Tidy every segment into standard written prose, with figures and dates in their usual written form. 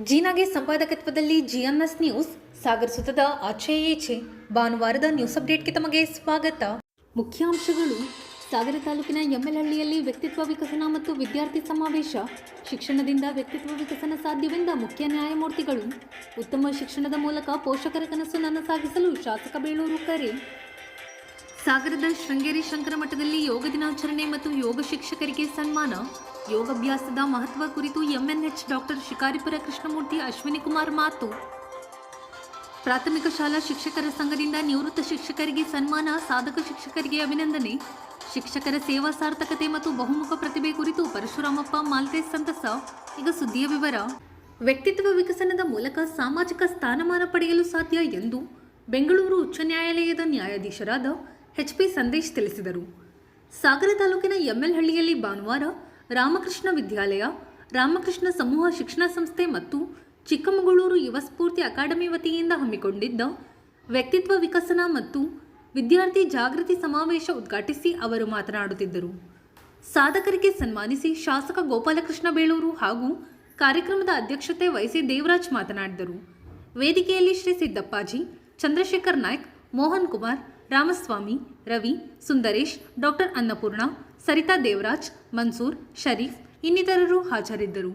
ಜೀನಾಗೆ ಸಂಪಾದಕತ್ವದಲ್ಲಿ GMS news ಸಾಗರಿಸುತ್ತದೆ ಆಚೆ ಈಚೆ. ಭಾನುವಾರದ ನ್ಯೂಸ್ ಅಪ್ಡೇಟ್ಗೆ ತಮಗೆ ಸ್ವಾಗತ. ಮುಖ್ಯಾಂಶಗಳು: ಸಾಗರ ತಾಲೂಕಿನ ಎಮ್ಮೆಲಹಳ್ಳಿಯಲ್ಲಿ ವ್ಯಕ್ತಿತ್ವ ವಿಕಸನ ಮತ್ತು ವಿದ್ಯಾರ್ಥಿ ಸಮಾವೇಶ. ಶಿಕ್ಷಣದಿಂದ ವ್ಯಕ್ತಿತ್ವ ವಿಕಸನ ಸಾಧ್ಯವೆಂದ ಮುಖ್ಯ ನ್ಯಾಯಮೂರ್ತಿಗಳು. ಉತ್ತಮ ಶಿಕ್ಷಣದ ಮೂಲಕ ಪೋಷಕರ ಕನಸು ನನಸಾಗಿಸಲು ಶಾಸಕ ಬೇಳೂರು ಕರೆ. ಸಾಗರದ ಶೃಂಗೇರಿ ಶಂಕರ ಮಠದಲ್ಲಿ ಯೋಗ ದಿನಾಚರಣೆ ಮತ್ತು ಯೋಗ ಶಿಕ್ಷಕರಿಗೆ ಸನ್ಮಾನ. ಯೋಗಾಭ್ಯಾಸದ ಮಹತ್ವ ಕುರಿತು ಎಂಎನ್ಎಚ್ ಡಾಕ್ಟರ್ ಶಿಕಾರಿಪುರ ಕೃಷ್ಣಮೂರ್ತಿ ಅಶ್ವಿನಿ ಕುಮಾರ್ ಮಾತು. ಪ್ರಾಥಮಿಕ ಶಾಲಾ ಶಿಕ್ಷಕರ ಸಂಘದಿಂದ ನಿವೃತ್ತ ಶಿಕ್ಷಕರಿಗೆ ಸನ್ಮಾನ, ಸಾಧಕ ಶಿಕ್ಷಕರಿಗೆ ಅಭಿನಂದನೆ. ಶಿಕ್ಷಕರ ಸೇವಾ ಸಾರ್ಥಕತೆ ಮತ್ತು ಬಹುಮುಖ ಪ್ರತಿಭೆ ಕುರಿತು ಪರಶುರಾಮಪ್ಪ ಮಾಲ್ತೇಸ್ ಸಂತಸ. ಈಗ ಸುದ್ದಿಯ ವಿವರ. ವ್ಯಕ್ತಿತ್ವ ವಿಕಸನದ ಮೂಲಕ ಸಾಮಾಜಿಕ ಸ್ಥಾನಮಾನ ಪಡೆಯಲು ಸಾಧ್ಯ ಎಂದು ಬೆಂಗಳೂರು ಉಚ್ಚ ನ್ಯಾಯಾಲಯದ ನ್ಯಾಯಾಧೀಶರಾದ ಎಚ್.ಪಿ. ಸಂದೇಶ್ ತಿಳಿಸಿದರು. ಸಾಗರ ತಾಲೂಕಿನ ಎಮ್ಮೆಲಹಳ್ಳಿಯಲ್ಲಿ ಭಾನುವಾರ ರಾಮಕೃಷ್ಣ ವಿದ್ಯಾಲಯ, ರಾಮಕೃಷ್ಣ ಸಮೂಹ ಶಿಕ್ಷಣ ಸಂಸ್ಥೆ ಮತ್ತು ಚಿಕ್ಕಮಗಳೂರು ಯುವ ಸ್ಫೂರ್ತಿ ಅಕಾಡೆಮಿ ವತಿಯಿಂದ ಹಮ್ಮಿಕೊಂಡಿದ್ದ ವ್ಯಕ್ತಿತ್ವ ವಿಕಸನ ಮತ್ತು ವಿದ್ಯಾರ್ಥಿ ಜಾಗೃತಿ ಸಮಾವೇಶ ಉದ್ಘಾಟಿಸಿ ಅವರು ಮಾತನಾಡುತ್ತಿದ್ದರು. ಸಾಧಕರಿಗೆ ಸನ್ಮಾನಿಸಿ ಶಾಸಕ ಗೋಪಾಲಕೃಷ್ಣ ಬೇಳೂರು ಹಾಗೂ ಕಾರ್ಯಕ್ರಮದ ಅಧ್ಯಕ್ಷತೆ ವಹಿಸಿ ದೇವರಾಜ್ ಮಾತನಾಡಿದರು. ವೇದಿಕೆಯಲ್ಲಿ ಶ್ರೀ ಸಿದ್ದಪ್ಪಾಜಿ, ಚಂದ್ರಶೇಖರ್ ನಾಯ್ಕ್, ಮೋಹನ್ ಕುಮಾರ್, ರಾಮಸ್ವಾಮಿ, ರವಿ, ಸುಂದರೇಶ್, ಡಾಕ್ಟರ್ ಅನ್ನಪೂರ್ಣ, ಸರಿತಾ ದೇವರಾಜ್, ಮನ್ಸೂರ್, ಶರೀಫ್ ಇನ್ನಿತರರು ಹಾಜರಿದ್ದರು.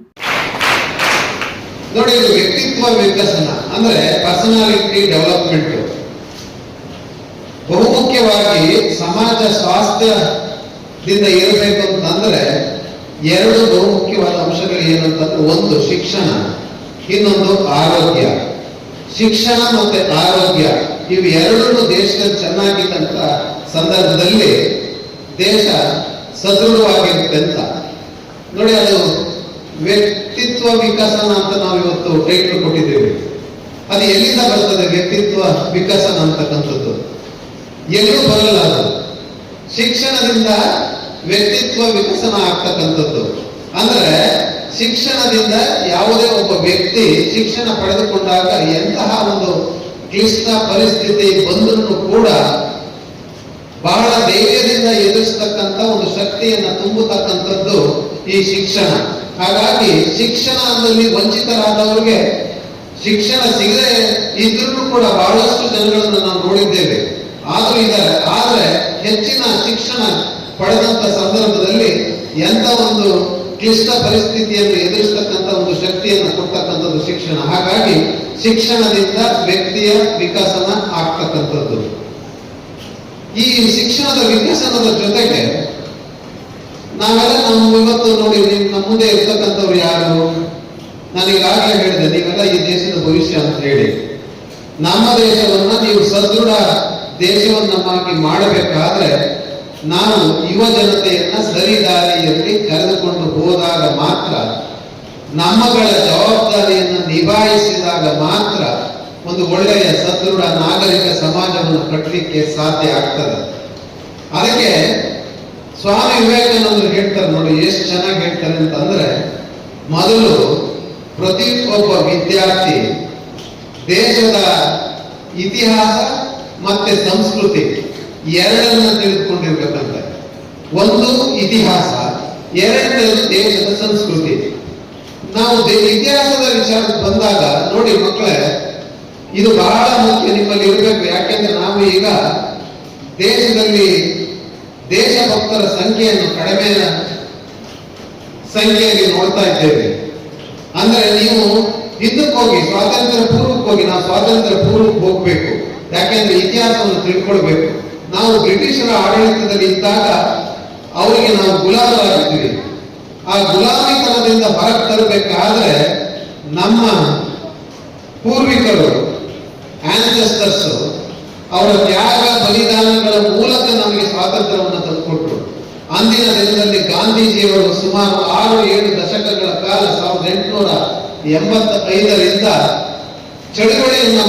ನೋಡಿ, ವ್ಯಕ್ತಿತ್ವ ವಿಕಸನ ಅಂದ್ರೆ ಪರ್ಸನಾಲಿಟಿ ಡೆವಲಪ್ಮೆಂಟ್. ಬಹುಮುಖ್ಯವಾಗಿ ಸಮಾಜ ಸ್ವಾಸ್ಥ್ಯದಿಂದ ಇರಬೇಕು ಅಂತಂದ್ರೆ ಎರಡು ಬಹುಮುಖ್ಯವಾದ ಅಂಶಗಳು ಏನಂತಂದ್ರೆ, ಒಂದು ಶಿಕ್ಷಣ, ಇನ್ನೊಂದು ಆರೋಗ್ಯ. ಶಿಕ್ಷಣ ಮತ್ತೆ ಆರೋಗ್ಯ ಇವು ಎರಡೂ ದೇಶದಲ್ಲಿ ಚೆನ್ನಾಗಿದ್ದಂತ ಸಂದರ್ಭದಲ್ಲಿ ದೇಶ ಸದೃಢವಾಗಿರುತ್ತೆ ಅಂತ. ನೋಡಿ, ಅದು ವ್ಯಕ್ತಿತ್ವ ವಿಕಸನ ಅಂತ ನಾವು ಇವತ್ತು ಟೈಟಲ್ ಕೊಟ್ಟಿದ್ದೇವೆ. ಅದು ಎಲ್ಲಿಂದ ಬರ್ತದೆ? ವ್ಯಕ್ತಿತ್ವ ವಿಕಸನ ಅಂತಕ್ಕಂಥದ್ದು ಎಲ್ಲೂ ಬರಲ್ಲ. ಅದು ಶಿಕ್ಷಣದಿಂದ ವ್ಯಕ್ತಿತ್ವ ವಿಕಸನ ಆಗ್ತಕ್ಕಂಥದ್ದು. ಅಂದ್ರೆ ಶಿಕ್ಷಣದಿಂದ ಯಾವುದೇ ಒಬ್ಬ ವ್ಯಕ್ತಿ ಶಿಕ್ಷಣ ಪಡೆದುಕೊಂಡಾಗ ಎಂತಹ ಒಂದು ಕ್ಲಿಷ್ಟ ಪರಿಸ್ಥಿತಿ ಬಂದರೂ ಕೂಡ ಬಹಳ ಧೈರ್ಯದಿಂದ ಎದುರಿಸತಕ್ಕಂಥ ಒಂದು ಶಕ್ತಿಯನ್ನ ತುಂಬತಕ್ಕಂಥದ್ದು ಈ ಶಿಕ್ಷಣ. ಹಾಗಾಗಿ ಶಿಕ್ಷಣದಲ್ಲಿ ವಂಚಿತರಾದವರಿಗೆ ಶಿಕ್ಷಣ ಸಿಗದೆ ಇದ್ರೂ ಕೂಡ ಬಹಳಷ್ಟು ಜನಗಳನ್ನು ನಾವು ನೋಡಿದ್ದೇವೆ. ಆದ್ರೆ ಹೆಚ್ಚಿನ ಶಿಕ್ಷಣ ಪಡೆದಂತ ಸಂದರ್ಭದಲ್ಲಿ ಎಂತ ಒಂದು ಕ್ಲಿಷ್ಟ ಪರಿಸ್ಥಿತಿಯನ್ನು ಎದುರಿಸತಕ್ಕಂಥ ಒಂದು ಶಕ್ತಿಯನ್ನು ಕೊಡ್ತಕ್ಕಂಥದ್ದು ಶಿಕ್ಷಣ. ಹಾಗಾಗಿ ಶಿಕ್ಷಣದಿಂದ ವ್ಯಕ್ತಿಯ ವಿಕಸನ ಆಗ್ತಕ್ಕಂಥದ್ದು. ಈ ಶಿಕ್ಷಣದ ವಿಕಸನದ ಜೊತೆಗೆ ನಾವೆಲ್ಲ ಇವತ್ತು ನೋಡಿ, ನಮ್ಮ ಮುಂದೆ ಇರ್ತಕ್ಕಂಥವ್ರು ಯಾರು? ನಾನೀಗಾಗಲೇ ಹೇಳಿದೆ, ನೀವೆಲ್ಲ ಈ ದೇಶದ ಭವಿಷ್ಯ ಅಂತ ಹೇಳಿ. ನಮ್ಮ ದೇಶವನ್ನ ನೀವು ಸದೃಢ ದೇಶವನ್ನಾಗಿ ಮಾಡಬೇಕಾದ್ರೆ ನಾವು ಯುವ ಜನತೆಯನ್ನ ಸರಿದಾರಿಯಲ್ಲಿ ಕರೆದುಕೊಂಡು ಹೋದಾಗ ಮಾತ್ರ, ನಮ್ಮಗಳ ಜವಾಬ್ದಾರಿಯನ್ನು ನಿಭಾಯಿಸಿದಾಗ ಮಾತ್ರ ಒಂದು ಒಳ್ಳೆಯ ಸದೃಢ ನಾಗರಿಕ ಸಮಾಜವನ್ನು ಕಟ್ಟಲಿಕ್ಕೆ ಸಾಧ್ಯ ಆಗ್ತದೆ. ಅದಕ್ಕೆ ಸ್ವಾಮಿ ವಿವೇಕಾನಂದರು ಹೇಳ್ತಾರೆ ನೋಡಿ, ಎಷ್ಟು ಚೆನ್ನಾಗಿ ಹೇಳ್ತಾರೆ ಅಂತಂದ್ರೆ, ಮೊದಲು ಪ್ರತಿ ಒಬ್ಬ ವಿದ್ಯಾರ್ಥಿ ದೇಶದ ಇತಿಹಾಸ ಮತ್ತೆ ಸಂಸ್ಕೃತಿ ಎರಡನ್ನ ತಿಳಿದುಕೊಂಡಿರ್ಬೇಕಂತ. ಒಂದು ಇತಿಹಾಸ, ಎರಡನೇದು ದೇಶದ ಸಂಸ್ಕೃತಿ. ನಾವು ಇತಿಹಾಸದ ವಿಚಾರಕ್ಕೆ ಬಂದಾಗ ನೋಡಿ ಮಕ್ಕಳೇ, ಇದು ಬಹಳ ಮುಖ್ಯ ನಿಮ್ಮಲ್ಲಿ ಇರಬೇಕು. ಯಾಕೆಂದ್ರೆ ನಾವು ಈಗ ದೇಶದಲ್ಲಿ ದೇಶಭಕ್ತರ ಸಂಖ್ಯೆಯನ್ನು ಕಡಿಮೆ ಸಂಖ್ಯೆಯಲ್ಲಿ ನೋಡ್ತಾ ಇದ್ದೇವೆ. ಅಂದ್ರೆ ನೀವು ಹಿಂದಕ್ಕೆ ಹೋಗಿ, ಸ್ವಾತಂತ್ರ್ಯ ಪೂರ್ವಕ್ಕೆ ಹೋಗಿ, ನಾವು ಸ್ವಾತಂತ್ರ್ಯ ಪೂರ್ವಕ್ಕೆ ಹೋಗ್ಬೇಕು. ಯಾಕೆಂದ್ರೆ ಇತಿಹಾಸವನ್ನು ತಿಳ್ಕೊಳ್ಬೇಕು. ನಾವು ಬ್ರಿಟಿಷರ ಆಡಳಿತದಲ್ಲಿ ಇದ್ದಾಗ ಅವರಿಗೆ ನಾವು ಗುಲಾಮರಾಗಿದ್ದೀವಿ. ಆ ಗುಲಾಮಿತನದಿಂದ ಹೊರಗೆ ತರಬೇಕಾದ್ರೆ ನಮ್ಮ ಪೂರ್ವಿಕರು, ಆನ್ಸೆಸ್ಟರ್ಸ್, ಅವರ ತ್ಯಾಗ ಬಲಿದಾನಗಳ ಮೂಲಕ ನಮಗೆ ಸ್ವಾತಂತ್ರ್ಯವನ್ನು ತಂದುಕೊಟ್ರು. ಅಂದಿನ ದಿನದಲ್ಲಿ ಗಾಂಧೀಜಿಯವರು ಸುಮಾರು 6-7 ದಶಕಗಳ ಕಾಲ 1885ರಿಂದ ಚಳುವಳಿಯನ್ನ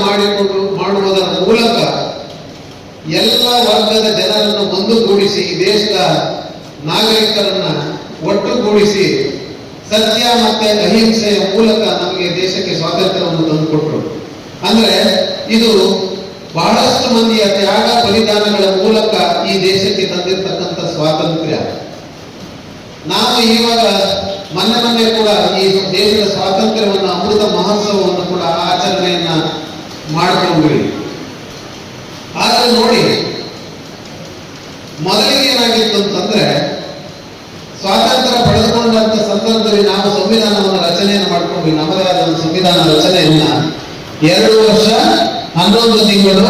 ಮಾಡುವುದರ ಮೂಲಕ ಎಲ್ಲ ವರ್ಗದ ಜನರನ್ನು ಒಂದುಗೂಡಿಸಿ, ದೇಶದ ನಾಗರಿಕರನ್ನ ಒಟ್ಟುಗೂಡಿಸಿ ಸತ್ಯ ಮತ್ತೆ ಅಹಿಂಸೆಯ ಮೂಲಕ ನಮಗೆ ದೇಶಕ್ಕೆ ಸ್ವಾತಂತ್ರ್ಯವನ್ನು ತಂದುಕೊಟ್ರು. ಅಂದ್ರೆ ಇದು ಬಹಳಷ್ಟು ಮಂದಿಯ ತ್ಯಾಗ ಬಲಿದಾನಗಳ ಮೂಲಕ ಈ ದೇಶಕ್ಕೆ ತಂದಿರತಕ್ಕಂಥ ಸ್ವಾತಂತ್ರ್ಯ. ನಾವು ಇವಾಗ ಮೊನ್ನೆ ಕೂಡ ಈ ದೇಶದ ಸ್ವಾತಂತ್ರ್ಯವನ್ನು ಅಮೃತ ಮಹೋತ್ಸವವನ್ನು ಕೂಡ ಆಚರಣೆಯನ್ನ ಮಾಡಿಕೊಂಡ್ವಿ. ಆದ್ರೆ ನೋಡಿ, ಮೊದಲಿಗೆ ಏನಾಗಿತ್ತು ಅಂತಂದ್ರೆ, ಸ್ವಾತಂತ್ರ್ಯ ಪಡೆದುಕೊಂಡಂತ ಸಂದರ್ಭದಲ್ಲಿ ನಾವು ಸಂವಿಧಾನವನ್ನು ರಚನೆಯನ್ನು ಮಾಡ್ಕೊಂಡ್ವಿ. ನಮ್ಮದೇ ಆದ ಒಂದು ಸಂವಿಧಾನ ರಚನೆಯನ್ನ 2 ವರ್ಷ 11 ತಿಂಗಳು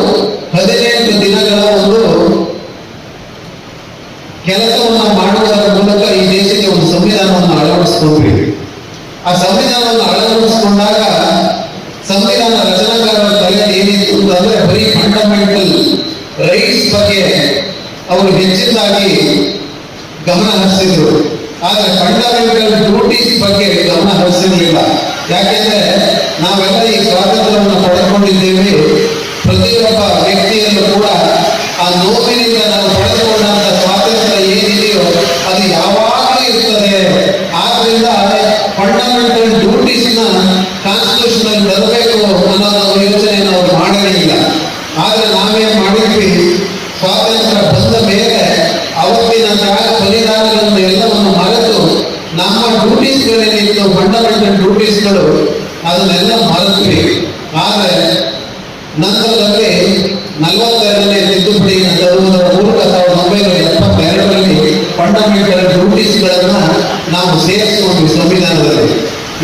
18 ದಿನಗಳ ಒಂದು ಕೆಲಸವನ್ನ ಮಾಡುವುದರ ಮೂಲಕ ಈ ದೇಶಕ್ಕೆ ಒಂದು ಸಂವಿಧಾನವನ್ನು ಅಳವಡಿಸಿಕೊಂಡ್ವಿ. ಆ ಸಂವಿಧಾನವನ್ನು ಅಳವಡಿಸಿಕೊಂಡಾಗ ಸಂವಿಧಾನ ರಚನಾಕಾರರ ತಲೆಯಲ್ಲಿ ಏನಿತ್ತು ಅಂತಂದ್ರೆ, ಬರೀ ಫಂಡಮೆಂಟಲ್ ರೈಟ್ಸ್ ಬಗ್ಗೆ ಅವರು ಹೆಚ್ಚಿನದಾಗಿ ಗಮನ ಹರಿಸಿದ್ರು. ಆದ್ರೆ ಫಂಡಮೆಂಟಲ್ ಡ್ಯೂಟೀಸ್ ಬಗ್ಗೆ ಗಮನ ಹರಿಸಿರ್ಲಿಲ್ಲ. ಯಾಕೆಂದ್ರೆ ನಾವೆಲ್ಲ ಈ ಸ್ವಾತಂತ್ರ್ಯವನ್ನು ಪಡೆದುಕೊಂಡಿದ್ದೇವೆ. ಪ್ರತಿಯೊಬ್ಬ ವ್ಯಕ್ತಿಯಲ್ಲೂ ಕೂಡ ಆ ನೋವಿನಿಂದ ನಾವು ಪಡೆದುಕೊಂಡಂತ ಸ್ವಾತಂತ್ರ್ಯ ಏನಿದೆಯೋ ಅದು ಯಾವಾಗಲೂ ಇರ್ತದೆ. ಆದ್ರಿಂದ ಫಂಡಮೆಂಟಲ್ ಡ್ಯೂಟೀಸ್ ನ ಕಾನ್ಸ್ಟಿಟ್ಯೂಷನ್ ಬರಬೇಕು ಅನ್ನೋದು ಯೋಚನೆಯನ್ನು ಅವರು ಮಾಡಿರಲಿಲ್ಲ. ಆದ್ರೆ ನಾವೇನ್ ಮಾಡಿದ್ವಿ, ಸ್ವಾತಂತ್ರ್ಯ ಬಂದ ಮೇಲೆ ಅವತ್ತಿನ ಬಲಿದಾನಗಳನ್ನು ಎಲ್ಲವನ್ನು ಮರೆತು ನಮ್ಮ ಡ್ಯೂಟೀಸ್ಗಳೇನಿತ್ತು, ಫಂಡಮೆಂಟಲ್ ಡ್ಯೂಟೀಸ್ಗಳು, ಅದನ್ನೆಲ್ಲ ಮರೆತ್ವಿ. ಆದ್ರೆ ನಂತರದಲ್ಲಿ 42ನೇ ತಿದ್ದುಪಡಿಯನ್ನು ತರುವುದರ ಮೂಲಕ 1972ರಲ್ಲಿ ಫಂಡಮೆಂಟಲ್ ಡ್ಯೂಟೀಸ್ಗಳನ್ನ ನಾವು ಸೇರಿಸಿಕೊಂಡ್ವಿ ಸಂವಿಧಾನದಲ್ಲಿ.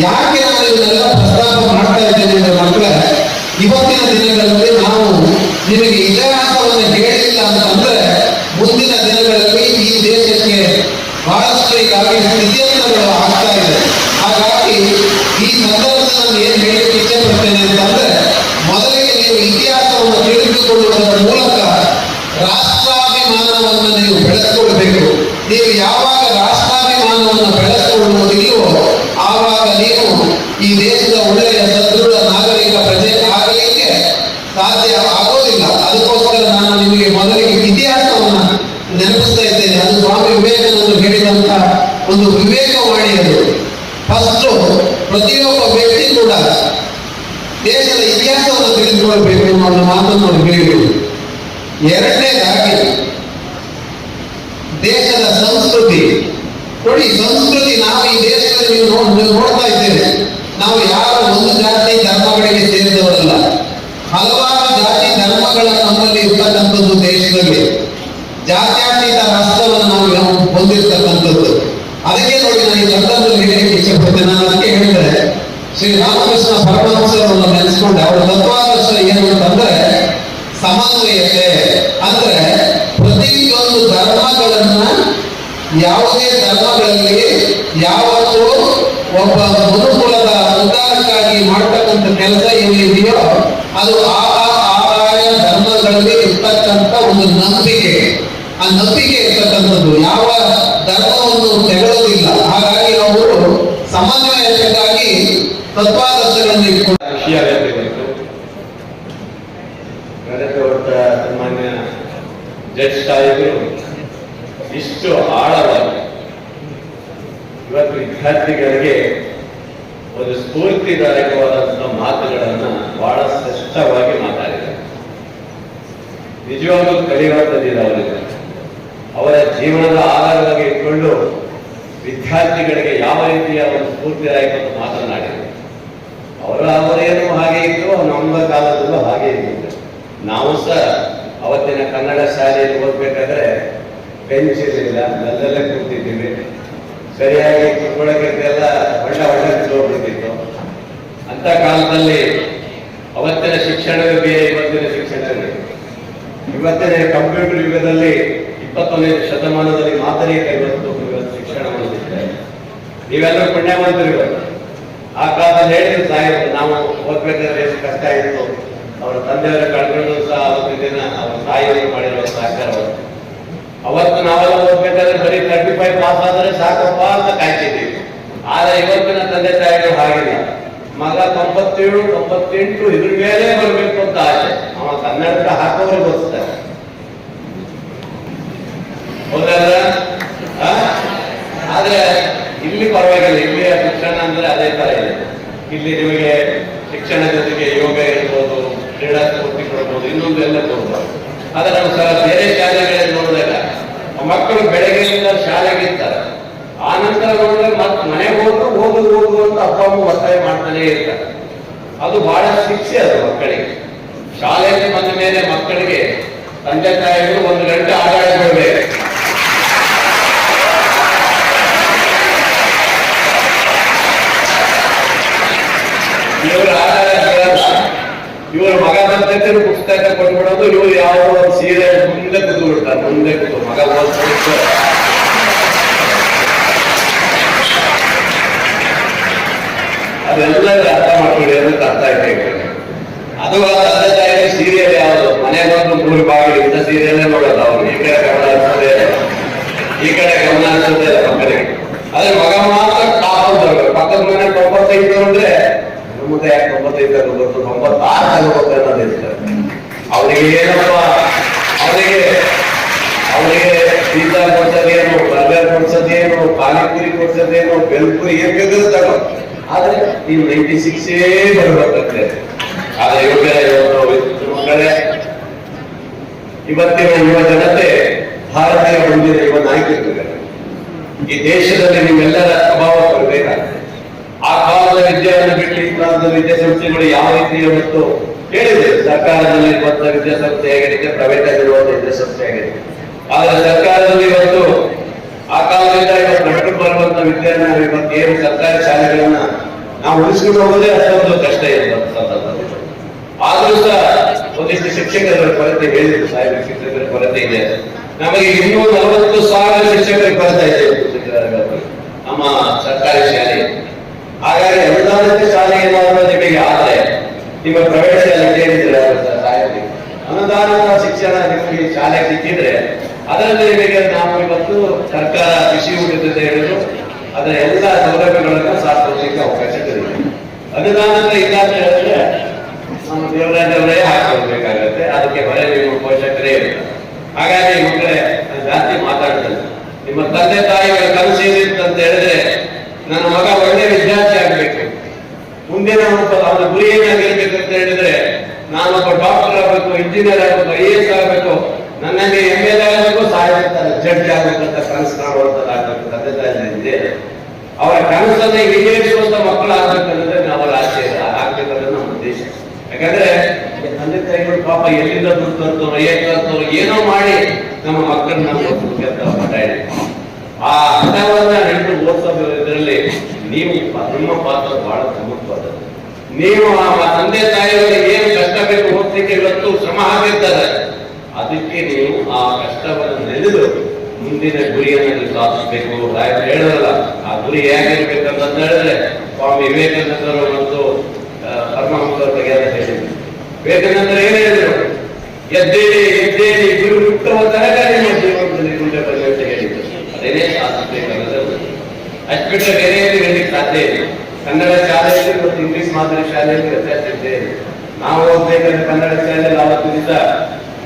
ಯಾಕೆ ನಾನು ಇವನ್ನೆಲ್ಲ ಪ್ರಸ್ತಾಪ ಮಾಡ್ತಾ ಇದ್ದೇನೆ ಅಂದ್ರೆ ಮಕ್ಕಳೇ, ಇವತ್ತಿನ ದಿನಗಳಲ್ಲಿ ನಾವು ನಿಮಗೆ ಇತಿಹಾಸವನ್ನು ಹೇಳಿಲ್ಲ ಅಂತಂದ್ರೆ ಮುಂದಿನ ದಿನಗಳಲ್ಲಿ ಈ ದೇಶಕ್ಕೆ ಬಹಳಷ್ಟು ಈಗಾಗಿ ಸ್ಥಿತಿಯಂತರಗಳು ಆಗ್ತಾ ಇದೆ. ಹಾಗಾಗಿ ಈ ಸಂದರ್ಭದಲ್ಲಿ ಏನ್ ಹೇಳಲಿಕ್ಕೆ ಇಚ್ಛೆ ಪಡ್ತೇನೆ ಅಂತಂದ್ರೆ, ಮೊದಲಿಗೆ ನೀವು ಇತಿಹಾಸವನ್ನು ತಿಳಿದುಕೊಳ್ಳುವುದರ ಮೂಲಕ ರಾಷ್ಟ್ರಾಭಿಮಾನವನ್ನು ನೀವು ಬೆಳೆಸಿಕೊಳ್ಬೇಕು. ನೀವು ಯಾವಾಗ ರಾಷ್ಟ್ರಾಭಿಮಾನವನ್ನು ಬೆಳೆಸಿಕೊಳ್ಳುವುದಿಲ್ಲವೋ ಆವಾಗ ನೀವು ಈ ದೇಶದ ಒಳ್ಳೆಯ ಸದೃಢ ನಾಗರಿಕ ಪ್ರಜೆ ಆಗಲಿಕ್ಕೆ ಸಾಧ್ಯ ಆಗೋದಿಲ್ಲ. ಅದಕ್ಕೋಸ್ಕರ ನಾನು ನಿಮಗೆ ಮೊದಲಿಗೆ ಇತಿಹಾಸವನ್ನ ನೆನಪಿಸ್ತಾ ಇದ್ದೇನೆ. ಅದು ಸ್ವಾಮಿ ವಿವೇಕಾನಂದರು ಹೇಳಿದಂತ ಒಂದು ವಿವೇಕವಾಣಿ. ಅದು ಫಸ್ಟ್ ಪ್ರತಿಯೊಬ್ಬ ವ್ಯಕ್ತಿ ಕೂಡ ದೇಶದ ಇತಿಹಾಸವನ್ನು ತಿಳಿದುಕೊಳ್ಬೇಕು ಅನ್ನೋ ಮಾತನ್ನು ಅವರು ಹೇಳಿದರು. ಎರಡನೇದಾಗಿ ದೇಶದ ಸಂಸ್ಕೃತಿ. ನೋಡಿ, ಸಂಸ್ಕೃತಿ ನಾವು ಈ ದೇಶದಲ್ಲಿ ನೀವು ನೋಡ್ತಾ ಇದ್ದೇವೆ. ನಾವು ಯಾರು ಒಂದು ಜಾತಿ ಧರ್ಮಗಳಿಗೆ ಸೇರಿದವರಲ್ಲ. ಹಲವಾರು ಜಾತಿ ಧರ್ಮಗಳ ನಮ್ಮಲ್ಲಿ ಇರ್ತಕ್ಕಂಥದ್ದು ದೇಶದಲ್ಲಿ. ಜಾತ್ಯತೀತ ರಾಷ್ಟ್ರವನ್ನು ನಾವು ಹೊಂದಿರ್ತಕ್ಕಂಥದ್ದು. ಅದಕ್ಕೆ ನೋಡಿ, ನಾನು ಈ ಸಂದರ್ಭದಲ್ಲಿ ಹೇಳಲಿಕ್ಕೆ ಇಚ್ಛೆ ಪಡ್ತೇನೆ. ನಾನು ಅದಕ್ಕೆ ಹೇಳಿದರೆ, ಶ್ರೀ ರಾಮಕೃಷ್ಣ ಪರಮಹಂಸರನ್ನು ನೆನೆಸ್ಕೊಂಡೆ. ಅವರ ತತ್ವಾದರ್ಶ ಏನು ಅಂತಂದ್ರೆ ಸಮನ್ವಯತೆ. ಅಂದ್ರೆ ಪ್ರತಿಯೊಂದು ಧರ್ಮಗಳನ್ನ, ಯಾವುದೇ ಧರ್ಮಗಳಲ್ಲಿ ಯಾವತ್ತೂ ಒಬ್ಬ ಮನುಕುಲದ ಉದ್ಧಾರಕ್ಕಾಗಿ ಮಾಡ್ತಕ್ಕಂಥ ಕೆಲಸ ಏನಿದೆಯೋ ಅದು ಆಯಾಯ ಧರ್ಮಗಳಲ್ಲಿ ಇರ್ತಕ್ಕಂಥ ಒಂದು ನಂಬಿಕೆ. ಆ ನಂಬಿಕೆ ಇರ್ತಕ್ಕಂಥದ್ದು ಯಾವ ಧರ್ಮವನ್ನು ತೆಗೆದುವುದಿಲ್ಲ. ಹಾಗಾಗಿ ಅವರು ಸಮನ್ವಯಕ್ಕಾಗಿ ತತ್ವಾದರ್ಶಗಳನ್ನು ಇಟ್ಕೊಂಡು ಸನ್ಮಾನ್ಯ ಜಡ್ಜ್ ಸಾಹೇಬರು ಇಷ್ಟು ಆಳವಾಗಿ ಇವತ್ತು ವಿದ್ಯಾರ್ಥಿಗಳಿಗೆ ಒಂದು ಸ್ಫೂರ್ತಿದಾಯಕವಾದಂತಹ ಮಾತುಗಳನ್ನ ಬಹಳ ಸ್ಪಷ್ಟವಾಗಿ ಮಾತಾಡಿದ್ದಾರೆ. ನಿಜವಾಗ್ಲೂ ಕಲಿಯುವಂಥದ್ದಿದೆ ಅವರಿಗೆ. ಅವರ ಜೀವನದ ಆಧಾರವಾಗಿ ಇಟ್ಕೊಂಡು ವಿದ್ಯಾರ್ಥಿಗಳಿಗೆ ಯಾವ ರೀತಿಯ ಒಂದು ಸ್ಫೂರ್ತಿದಾಯಕ ಮಾತನಾಡಿದರು. ಅವರೇನು ಹಾಗೆ ಇದ್ರು, ನಮ್ಮ ಕಾಲದಲ್ಲೂ ಹಾಗೆ ಇದ್ರು. ನಾವು ಸಹ ಅವತ್ತಿನ ಕನ್ನಡ ಶಾಲೆಯಲ್ಲಿ ಓದ್ಬೇಕಾದ್ರೆ ಬೆಂಚ್ ಇರಲಿಲ್ಲ, ನಲ್ಲಲ್ಲೇ ಕೂತಿದ್ದೀವಿ. ಸರಿಯಾಗಿ ಕುತ್ಕೊಳ್ಳೋಕ್ಕೆಲ್ಲ ಒಳ್ಳೆ ಹೋಗ್ಬಿಡ್ತಿತ್ತು. ಅಂತ ಕಾಲದಲ್ಲಿ ಅವತ್ತಿನ ಶಿಕ್ಷಣವೇ ಬೇರೆ, ಇವತ್ತಿನ ಶಿಕ್ಷಣವೇ. ಇವತ್ತಿನ ಕಂಪ್ಯೂಟರ್ ಯುಗದಲ್ಲಿ 21ನೇ ಶತಮಾನದಲ್ಲಿ ಮಾದರಿಯ ಇವತ್ತು ಶಿಕ್ಷಣವನ್ನು ನೀಡ್ತಾರೆ. ನೀವೆಲ್ಲರೂ ಪುಣ್ಯವಂತರು. ಇವತ್ತು ಆ ಕಾಲದಲ್ಲಿ ಹೇಳಿದ್ರು ಸಾಹಿತ್ಯ, ನಾವು ಓದ್ಬೇಕಾದ್ರೆ ಎಷ್ಟು ಕಷ್ಟ ಇತ್ತು. ಅವರ ತಂದೆಯವರ ಕಳ್ಕೊಂಡು ಸಹ ಅವತ್ತಿನ ದಿನ ಅವರ ತಾಯಿಯವರು ಮಾಡಿರುವ ಸಹಕಾರ. ಅವತ್ತು ನಾವೆಲ್ಲ ಓದ್ಬೇಕಾದ್ರೆ ಬರೀ 35 ಪಾಸ್ ಆದರೆ ಸಾಕಪ್ಪ ಅಂತ ಕಾಯ್ತಿದ್ದೀವಿ. ಆದ್ರೆ ಇವತ್ತಿನ ತಂದೆ ತಾಯಿಗಳು ಹಾಗಿಲ್ಲ. ಮಗ 97, 98 ಇದ್ರ ಮೇಲೆ ಬರಬೇಕು ಅಂತ ಆಸೆ. ಅವ ಕನ್ನಡಕ್ಕೆ ಹಾಕೋರು ಗೊತ್ತಿದ್ದಾರೆ. ಹೌದಲ್ಲ? ಆದ್ರೆ ಇಲ್ಲಿ ಪರವಾಗಿಲ್ಲ. ಇಲ್ಲಿಯ ಶಿಕ್ಷಣ ಅಂದ್ರೆ ಅದೇ ತರ ಇದೆ. ಇಲ್ಲಿ ನಿಮಗೆ ಶಿಕ್ಷಣ ಜೊತೆಗೆ ಯೋಗ ಇರ್ಬೋದು, ಕ್ರೀಡಾ ಸ್ಫೂರ್ತಿ ಕೊಡ್ಬೋದು, ಇನ್ನೊಂದು ಎಲ್ಲ ಕೊಡ್ಬೋದು. ಆದ್ರೆ ನಾವು ಬೇರೆ ಶಾಲೆಗಳಲ್ಲಿ ನೋಡಿದಾಗ ಮಕ್ಕಳು ಬೆಳಗ್ಗೆಯಿಂದ ಶಾಲೆಗಿರ್ತಾರೆ. ಆ ನಂತರ ನೋಡಿದ್ರೆ ಮತ್ತೆ ಮನೆಗೆ ಹೋಗುದು ಅಂತ ಅಪ್ಪ ಅಮ್ಮ ಒತ್ತಾಯ ಮಾಡ್ತಾನೆ ಇರ್ತಾರೆ. ಅದು ಬಹಳ ಶಿಕ್ಷೆ ಅದು ಮಕ್ಕಳಿಗೆ. ಶಾಲೆಗೆ ಬಂದ ಮೇಲೆ ಮಕ್ಕಳಿಗೆ ತಂದೆ ತಾಯಿಗಳು 1 ಗಂಟೆ ಆಡಾಡಬೇಕು. ಇವರು ಇವರು ಮಗ ಬಂದ ಪುಸ್ತಕ ಕೊಟ್ಬಿಡೋದು, ಇವರು ಯಾವುದೋ ಒಂದು ಸೀರೆ ಮುಂದೆ ಕೂತು ಬಿಡ್ತಾರೆ. ಮುಂದೆ ಕೂತು ಮಗ ಓದ್ಬೇಕು. ಅದೆಲ್ಲ ಅರ್ಥ ಮಾಡ್ಕೊಳ್ಳಿ ಅಂತ ಅರ್ಥ ಆಯ್ತು. ಅದು ತಂದೆ ತಾಯಿ ಸೀರಿಯಲ್ ಯಾವುದು ಮನೆಗೆ ಒಂದು 3 ಬಾಗಿಲು ಇಂಥ ಸೀರಿಯಲ್ಲೇ ನೋಡೋದು. ಅವ್ರು ಈ ಕಡೆ ಗಮನ ಹರಿಸೋದೇ ಈ ಕಡೆ ಗಮನ ಹರಿಸೋದೇ ಮಕ್ಕಳಿಗೆ. ಆದ್ರೆ ಮಗ ಮಾತ್ರ ಟಾಪ್ ಬರ್ಬೇಕು. ಪಕ್ಕದ ಮನೆ 95 ಅಂದ್ರೆ ಮುಂದೆ ಯಾಕೆ 95 ತಗೋಬೇಕು, 96 ತಗೋಬೇಕು ಅನ್ನೋದು ಇರ್ತಾರೆ. ಅವರಿಗೆ ಏನಪ್ಪ, ಅವರಿಗೆ ಪೀಜಾ ಕೊಡ್ಸೋದೇನು, ಬರ್ಗರ್ ಕೊಡ್ಸೋದೇನು, ಪಾನಿಪುರಿ ಕೊಡ್ಸೋದೇನು, ಬೆಲ್ಪುರಿ ಏನ್ ಬೇಕಾದ್ರೂ ತಗೋ, ಆದ್ರೆ ನೀವು 96 ಬರ್ಬೇಕಂತೆ. ಆದ್ರೆ ಮಕ್ಕಳೇ, ಇವತ್ತಿನ ಯುವ ಜನತೆ ಭಾರತೀಯ ಮುಂದಿನ ಯುವ ನಾಯಕರಿದ್ದಾರೆ. ಈ ದೇಶದಲ್ಲಿ ನಿಮ್ಮೆಲ್ಲರ ಪ್ರಭಾವ ಬರಬೇಕಾಗ್ತದೆ. ಆ ಕಾಲದ ವಿದ್ಯೆಯನ್ನು ಬಿಟ್ಟು ಈ ಕಾಲದ ವಿದ್ಯಾಸಂಸ್ಥೆಗಳು ಯಾವ ರೀತಿ ಇವತ್ತು ಹೇಳಿದೆ, ಸರ್ಕಾರದಲ್ಲಿ ಇರುವಂತಹ ವಿದ್ಯಾಸಂಸ್ಥೆ ಹೇಗಿದೆ, ಪ್ರೈವೇಟ್ ಆಗಿರುವಂತಹ ವಿದ್ಯಾಸಂಸ್ಥೆ ಆಗಿದೆ. ಆದ್ರೆ ಸರ್ಕಾರದಲ್ಲಿ ಇವತ್ತು ಆ ಕಾಲದಿಂದ ಇವತ್ತು ನಡೆದು ಬರುವಂತಹ ವಿದ್ಯೆಯನ್ನ ಇವತ್ತು ಏನು ಸರ್ಕಾರಿ ಶಾಲೆಗಳನ್ನ ನಾವು ಉಳಿಸ್ಕೊಂಡು ಹೋಗೋದೇ ಅಷ್ಟೊಂದು ಕಷ್ಟ ಇರುವಂತದ್ದು. ಆದ್ರೂ ಸಹ ಒಂದಿಷ್ಟು ಶಿಕ್ಷಕರ ಕೊರತೆ ಹೇಳಿದ್ರು, ಸಾಹಿತ್ಯ ಶಿಕ್ಷಕರ ಕೊರತೆ ಇದೆ. ನಮಗೆ ಇನ್ನೂ 40,000 ಶಿಕ್ಷಕರ ಕೊರತೆ ಇದೆ ನಮ್ಮ ಸರ್ಕಾರಿ ಶಾಲೆ. ಹಾಗಾಗಿ ಅನುದಾನಿತ ಶಾಲೆ ಏನಾದರೂ ನಿಮಗೆ ಆದ್ರೆ, ನಿಮ್ಮ ಪ್ರೈವೇಟ್ ಶಾಲೆ ಕೇಳಿದ್ರೆ ಅನುದಾನಿತ ಶಿಕ್ಷಣ ನಿಮಗೆ ಶಾಲೆ ಸಿಕ್ಕಿದ್ರೆ ಅದರಲ್ಲಿ ನಿಮಗೆ ನಾವು ಇವತ್ತು ಸರ್ಕಾರ ಕೃಷಿ ಉಳಿದಿದೆ ಹೇಳಿದ್ರು ಅದರ ಎಲ್ಲ ಸೌಲಭ್ಯಗಳನ್ನು ಸಾಧಿಸಲಿಕ್ಕೆ ಅವಕಾಶ ಇದೆ. ಅನುದಾನದ ಇಲ್ಲ ಅಂತ ಹೇಳಿದ್ರೆ ನಮ್ಮ ದೇವರಾಜ್ ಅವರೇ ಹಾಕೊಳ್ಬೇಕಾಗತ್ತೆ. ಅದಕ್ಕೆ ಹೊರೆ ನಿಮ್ಮ ಪೋಷಕರೇ ಇರ್ತಾರೆ. ಹಾಗಾಗಿ ಮಕ್ಕಳೇ ಜಾಸ್ತಿ ಮಾತಾಡ್ತಾರೆ. ನಿಮ್ಮ ತಂದೆ ತಾಯಿಗಳ ಕನಸು ಏನಿತ್ತು ಅಂತ ಹೇಳಿದ್ರೆ, ನನ್ನ ಮಗ ಒಳ್ಳೆ ವಿದ್ಯಾರ್ಥಿ ಆಗ್ಬೇಕು, ಮುಂದಿನ ಅವನ ಗುರಿ ಏನಾಗಿರ್ಬೇಕು ಅಂತ ಹೇಳಿದ್ರೆ, ನಾನೊಬ್ಬ ಡಾಕ್ಟರ್ ಆಗ್ಬೇಕು, ಇಂಜಿನಿಯರ್ ಆಗ್ಬೇಕು, IAS ಆಗ್ಬೇಕು, ನನ್ನಲ್ಲಿ ML ಆಗಬೇಕು, ಜಡ್ಜ್ ಆಗ್ಬೇಕಂತ ಕನಸು ಕಾಣುವಂತದ್ದಾಗಬೇಕು ತಂದೆ ತಾಯಿ ಇದೆ. ಅವರ ಕನಸನ್ನ ಈಡೇರಿಸುವಂತ ಮಕ್ಕಳು ಆಗ್ಬೇಕಂದ್ರೆ ಅವರ ಆಸೆ ಆಗ್ಬೇಕಂದ್ರೆ ನಮ್ಮ ಉದ್ದೇಶ. ಯಾಕಂದ್ರೆ ತಂದೆ ತಾಯಿಗಳು ಪಾಪ ಎಲ್ಲಿಂದ ದುಡ್ಡು ತರ್ತವ್ರು ಏನೋ ಮಾಡಿ ನಮ್ಮ ಮಕ್ಕಳನ್ನ ಮಾತಾಡಿ ಆ ಹಠವನ್ನ ಹಿಡಿದು ಓದಿಸೋದ್ರಲ್ಲಿ ನೀವು ನಿಮ್ಮ ಪಾತ್ರ ಬಹಳ ಪ್ರಮುಖವಾದದ್ದು. ನೀವು ಆ ತಂದೆ ತಾಯಿಗಳಿಗೆ ಏನು ಕಷ್ಟ ಬೇಕು ಓದ್ಲಿಕ್ಕೆ ಇವತ್ತು ಶ್ರಮ ಹಾಕಿರ್ತಾರೆ, ಅದಕ್ಕೆ ನೀವು ಆ ಕಷ್ಟವನ್ನು ನೆನೆದು ಮುಂದಿನ ಗುರಿಯನ್ನು ಸಾಧಿಸಬೇಕು. ಹೇಳೋಲ್ಲ ಆ ಗುರಿ ಹೇಗಿರ್ಬೇಕಂತ ಹೇಳಿದ್ರೆ, ಸ್ವಾಮಿ ವಿವೇಕಾನಂದರು ಮತ್ತು ಪರಮಹಂಸರ ಬಗ್ಗೆ ಹೇಳಿದ್ರು. ವಿವೇಕಾನಂದರು ಏನ್ ಹೇಳಿದ್ರು, ಎದ್ದೇಳಿ ಗುರು ಹುಟ್ಟುವ ತನಕ ನಿಮ್ಮ ಜೀವನದಲ್ಲಿ ಮುಂದೆ ಬರಲಿ ಅಂತ ಹೇಳಿದ್ರು. ಅದೇನೇ ಸಾಧಿಸಬೇಕಾದ್ರೆ ಅಷ್ಟು ಬಿಟ್ಟರೆ ಬೇರೆ ಹೇಳಲಿಕ್ಕೆ ಸಾಧ್ಯ ಇಲ್ಲ. ಕನ್ನಡ ಶಾಲೆಯಲ್ಲಿ ಮತ್ತು ಇಂಗ್ಲಿಷ್ ಮಾದರಿ ಶಾಲೆಯಲ್ಲಿ ವ್ಯತ್ಯಾಸ ಇದೆ. ನಾವು ಹೋಗ್ಬೇಕಂದ್ರೆ ಕನ್ನಡ ಶಾಲೆಯಲ್ಲಿ ಅವತ್ತು ದಿವಸ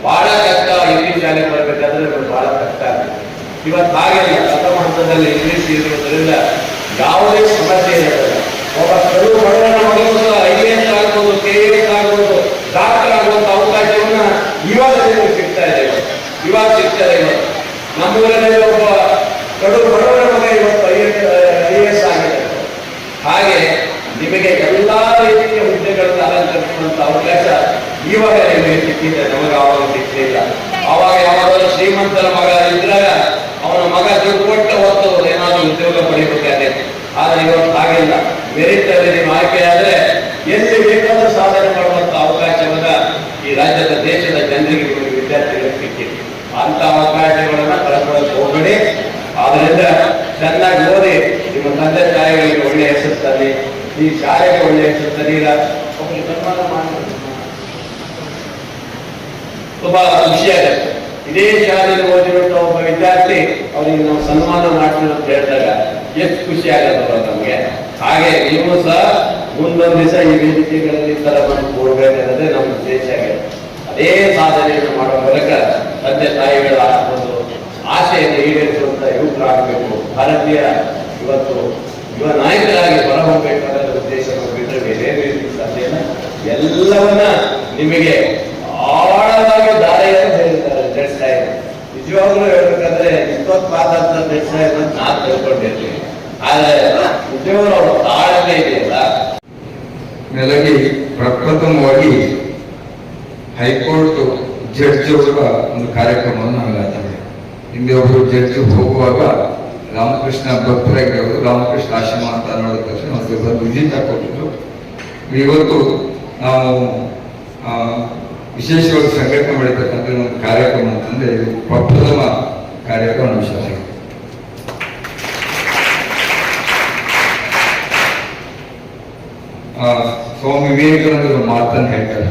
ಬಹಳ ಕಷ್ಟ, ಇಂಗ್ಲಿಷ್ ಶಾಲೆಗೆ ಬರ್ಬೇಕಾದ್ರೆ ಬಹಳ ಕಷ್ಟ ಆಗುತ್ತೆ. ಇವತ್ತು ಹಾಗೆಲ್ಲ ಪ್ರಥಮ ಹಂತದಲ್ಲಿ ಇಂಗ್ಲಿಷ್ ಇರುವುದರಿಂದ ಯಾವುದೇ ಸಮಸ್ಯೆ ಇರೋದಿಲ್ಲ. ಒಬ್ಬ ಕಡು ಬಡವನ ಮಗನು IAS ಆಗ್ಬೋದು, KAS ಆಗ್ಬೋದು, ಡಾಕ್ಟರ್ ಆಗುವಂತ ಅವಕಾಶವನ್ನ ಇವಾಗ ಸಿಗ್ತಾ ಇದೆ. ಇವಾಗ ನಮ್ಮೂರಲ್ಲಿ ಒಬ್ಬ ಕಡು ಬಡವನ ಮಗ ಇವತ್ತು IAS ಆಗಿದೆ. ಹಾಗೆ ನಿಮಗೆ ಎಲ್ಲಾ ರೀತಿಯ ಹುದ್ದೆಗಳನ್ನು ಅಲಂಕರಿಸುವಂತ ಅವಕಾಶ ಇವಾಗ ನಿಮಗೆ ಸಿಕ್ಕಿದೆ, ನಮಗೆ ಆವಾಗ ಸಿಕ್ಕಿಲ್ಲ. ಅವಾಗ ಯಾವಾಗಲೂ ಶ್ರೀಮಂತರ ಮಗ ಇದ್ರಾಗ ಅವನ ಮಗ ದುಡ್ಡು ಕೊಟ್ಟು ಹೊತ್ತು ಏನಾದರೂ ಉದ್ಯೋಗ ಪಡಿಬೇಕಾದ್ರೆ. ಆದ್ರೆ ಇವತ್ತು ಹಾಗಿಲ್ಲ. ಮೆರಿಟ್ ಅಲ್ಲಿ ನೀವು ಆಯ್ಕೆಯಾದ್ರೆ ಎಲ್ಲಿ ಬೇಕಾದ್ರೂ ಸಾಧನೆ ಮಾಡುವಂತ ಅವಕಾಶವನ್ನ ಈ ರಾಜ್ಯದ ದೇಶದ ಜನರಿಗೆ ವಿದ್ಯಾರ್ಥಿಗಳಿಗೆ ಸಿಕ್ಕಿದೆ. ಅಂತ ಅವಕಾಶಗಳನ್ನ ಕಳ್ಕೊಳ್ಳೋಕೆ ಹೋಗಬೇಡಿ. ಆದ್ರಿಂದ ಚೆನ್ನಾಗಿ ಓದಿ ನಿಮ್ಮ ತಂದೆ ತಾಯಿಗಳಿಗೆ ಒಳ್ಳೆ ಹೆಸರು ತನ್ನಿ, ಈ ಶಾಲೆಗೆ ಒಳ್ಳೆ ಹೆಸರು ತನ್ನಿಲ್ಲ. ಒಬ್ಬರಿಗೆ ಸನ್ಮಾನ ಮಾಡಿ ತುಂಬಾ ಖುಷಿಯಾಗುತ್ತೆ. ಇದೇ ಶಾಲೆಯಲ್ಲಿ ಓದಿರುವಂತ ಒಬ್ಬ ವಿದ್ಯಾರ್ಥಿ ಅವರಿಗೆ ನಾವು ಸನ್ಮಾನ ಮಾಡ್ತೀವಿ ಅಂತ ಹೇಳಿದಾಗ ಎಷ್ಟು ಖುಷಿ ಆಗಲ್ಲ ನಮ್ಗೆ. ಹಾಗೆ ನೀವು ಸಹ ಮುಂದೊಂದು ದಿವಸ ಈ ವೇದಿಕೆಗಳಲ್ಲಿ ತರ ಬಂದು ಕೊಡ್ಬೇಕನ್ನೋದೇ ನಮ್ಮ ಉದ್ದೇಶ ಆಗಿದೆ. ಅದೇ ಸಾಧನೆಯನ್ನು ಮಾಡುವ ಮೂಲಕ ತಂದೆ ತಾಯಿಗಳ ಒಂದು ಆಶೆಯನ್ನು ಈಡೇರಿಸುವಂತ ಯುವಕರಾಗಬೇಕು. ಭಾರತೀಯ ಇವತ್ತು ಯುವ ನಾಯಕರಾಗಿ ಹೊರಹೋಗ್ಬೇಕಾದ ಉದ್ದೇಶವನ್ನು ಬಿಟ್ಟರೆ ಬೇರೆ ರೀತಿ ಸಾಧ್ಯ ಇಲ್ಲ. ಎಲ್ಲವನ್ನ ನಿಮಗೆ ಆಳವಾಗಿ ದಾರಿಯನ್ನು ನಡೆಸ್ತಾ ಇದೆ. ನಿಜವಾಗ್ಲೂ ಹೇಳ್ಬೇಕಂದ್ರೆ ಇಷ್ಟು ಭಗವತ್ಪಾದಂತ ನಿರ್ಣಯ ನಾನು ತಿಳ್ಕೊಂಡಿರ್ಲಿಲ್ಲ. ಆದ್ರೆ ಉದ್ಯೋಗ ತಾಳ್ಮೆ ಇದೆಯಲ್ಲ, ಮೇಲಾಗಿ ಪ್ರಪ್ರಥಮವಾಗಿ ಹೈಕೋರ್ಟ್ ಜಡ್ಜ್ ಅವರ ಒಂದು ಕಾರ್ಯಕ್ರಮವನ್ನು ನಾವೆಲ್ಲ ಹಿಂದೆ ಒಬ್ಬರು ಜಡ್ಜ್ ಹೋಗುವಾಗ ರಾಮಕೃಷ್ಣ ಭಕ್ತರಾಗಿರೋರು ರಾಮಕೃಷ್ಣ ಆಶ್ರಮ ಅಂತ ನೋಡಿದ ತಕ್ಷಣ ಒಂದು ವಿಸಿಟ್ ಹಾಕೊಟ್ಟಿದ್ರು. ಇವತ್ತು ನಾವು ವಿಶೇಷವಾಗಿ ಸಂಘಟನೆ ಮಾಡಿರ್ತಕ್ಕಂಥ ಒಂದು ಕಾರ್ಯಕ್ರಮ ಅಂತಂದ್ರೆ ಇದು ಪ್ರಪ್ರಥಮ ಕಾರ್ಯಕ್ರಮ ವಿಶೇಷ. ಸ್ವಾಮಿ ವಿವೇಕಾನಂದರು ಮಾತನ್ನು ಹೇಳ್ತಾರೆ,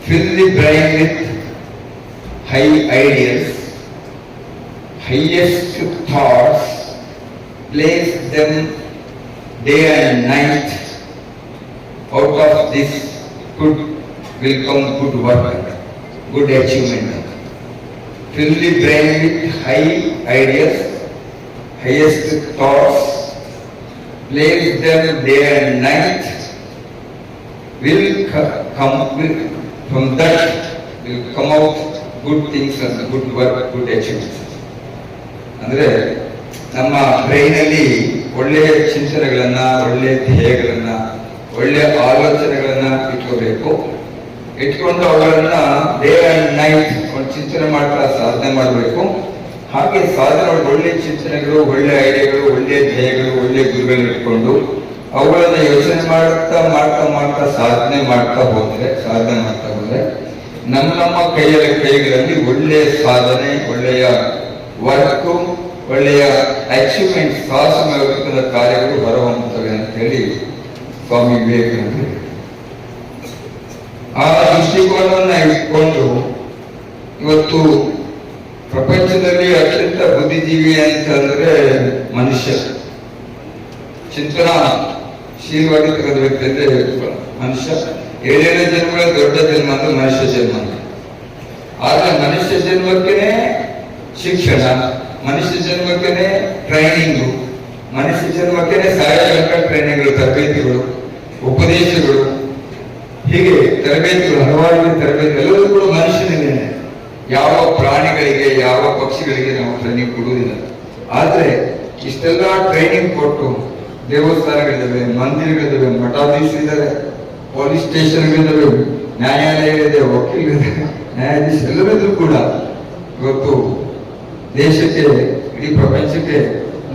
fill the brain with high ideas, highest thoughts, place them day and night. Out of this good will come good work, good achievement. Fill the brain with high ideas, highest thoughts, place them day and night. Will come from that will come out good things and good work, good achievements. ಅಂದ್ರೆ ನಮ್ಮ ಬ್ರೈನಲ್ಲಿ ಒಳ್ಳೆಯ ಚಿಂತನೆಗಳನ್ನ, ಒಳ್ಳೆಯ ಧ್ಯೇಯಗಳನ್ನ, ಒಳ್ಳೆಯ ಆಲೋಚನೆಗಳನ್ನ ಇಟ್ಕೋಬೇಕು. ಇಟ್ಕೊಂಡು ಅವುಗಳನ್ನ day and night ಒಂದು ಚಿಂತನೆ ಮಾಡ್ತಾ ಸಾಧನೆ ಮಾಡಬೇಕು. ಹಾಗೆ ಸಾಧನೆ ಒಳ್ಳೆಯ ಚಿಂತನೆಗಳು, ಒಳ್ಳೆಯ ಐಡಿಯಾಗಳು, ಒಳ್ಳೆಯ ಧ್ಯೇಯಗಳು, ಒಳ್ಳೆಯ ಗುರುಗಳು ಇಟ್ಕೊಂಡು ಅವುಗಳನ್ನ ಯೋಚನೆ ಮಾಡ್ತಾ ಮಾಡ್ತಾ ಮಾಡ್ತಾ ಸಾಧನೆ ಮಾಡ್ತಾ ಹೋದ್ರೆ ನಮ್ಮ ಕೈಗಳಲ್ಲಿ ಒಳ್ಳೆಯ ಸಾಧನೆ, ಒಳ್ಳೆಯ ವರ್ಕ್, ಒಳ್ಳೆಯ ಅಚೀವ್ಮೆಂಟ್, ಸಾಹಸಮಯ ಕಾರ್ಯಗಳು ಹೊರಹೊಮ್ಮುತ್ತವೆ ಅಂತ ಹೇಳಿ ಸ್ವಾಮಿ ವಿವೇಕಾನಂದರು ಆ ದೃಷ್ಟಿಕೋನವನ್ನ ಇಟ್ಕೊಂಡು ಇವತ್ತು ಪ್ರಪಂಚದಲ್ಲಿ ಅತ್ಯಂತ ಬುದ್ಧಿಜೀವಿ ಅಂತಂದ್ರೆ ಮನುಷ್ಯ. ಚಿಂತನಾಶೀಲವಾಗಿರ್ತಕ್ಕಂಥ ವ್ಯಕ್ತಿ ಅಂದ್ರೆ ಮನುಷ್ಯ. 7 ಜನ್ಮಗಳ ದೊಡ್ಡ ಜನ್ಮ ಅಂದ್ರೆ ಮನುಷ್ಯ ಜನ್ಮ. ಆದ್ರೆ ಮನುಷ್ಯ ಜನ್ಮಕ್ಕೇನೆ ಶಿಕ್ಷಣ, ಮನುಷ್ಯ ಜನ್ಮಕ್ಕೇನೆ ಟ್ರೈನಿಂಗು, ಮನುಷ್ಯ ಜನ್ಮಕ್ಕೇನೆ ಸಾರ್ವಜನಿಕ ಟ್ರೈನಿಂಗ್ಗಳು, ತರಬೇತಿಗಳು, ಉಪದೇಶಗಳು, ಹೀಗೆ ತರಬೇತಿಗಳು, ಹಲವಾರು ತರಬೇತಿ ಎಲ್ಲವೂ ಕೂಡ ಮನುಷ್ಯನಿಗೆ. ಯಾವ ಪ್ರಾಣಿಗಳಿಗೆ, ಯಾವ ಪಕ್ಷಿಗಳಿಗೆ ನಾವು ಟ್ರೈನಿಂಗ್ ಕೊಡುವುದಿಲ್ಲ. ಆದ್ರೆ ಇಷ್ಟೆಲ್ಲ ಟ್ರೈನಿಂಗ್ ಕೊಟ್ಟು ದೇವಸ್ಥಾನಗಳಿದ್ದಾವೆ, ಮಂದಿರಗಳಿದ್ದಾವೆ, ಮಠಾಧೀಶರಿದ್ದಾರೆ, ಪೊಲೀಸ್ ಸ್ಟೇಷನ್ಗಳಿದ್ದಾವೆ, ನ್ಯಾಯಾಲಯಗಳಿದೆ, ವಕೀಲರಿದೆ, ನ್ಯಾಯಾಧೀಶ ಎಲ್ಲರಿದ್ರು ಕೂಡ ಇವತ್ತು ದೇಶಕ್ಕೆ, ಇಡೀ ಪ್ರಪಂಚಕ್ಕೆ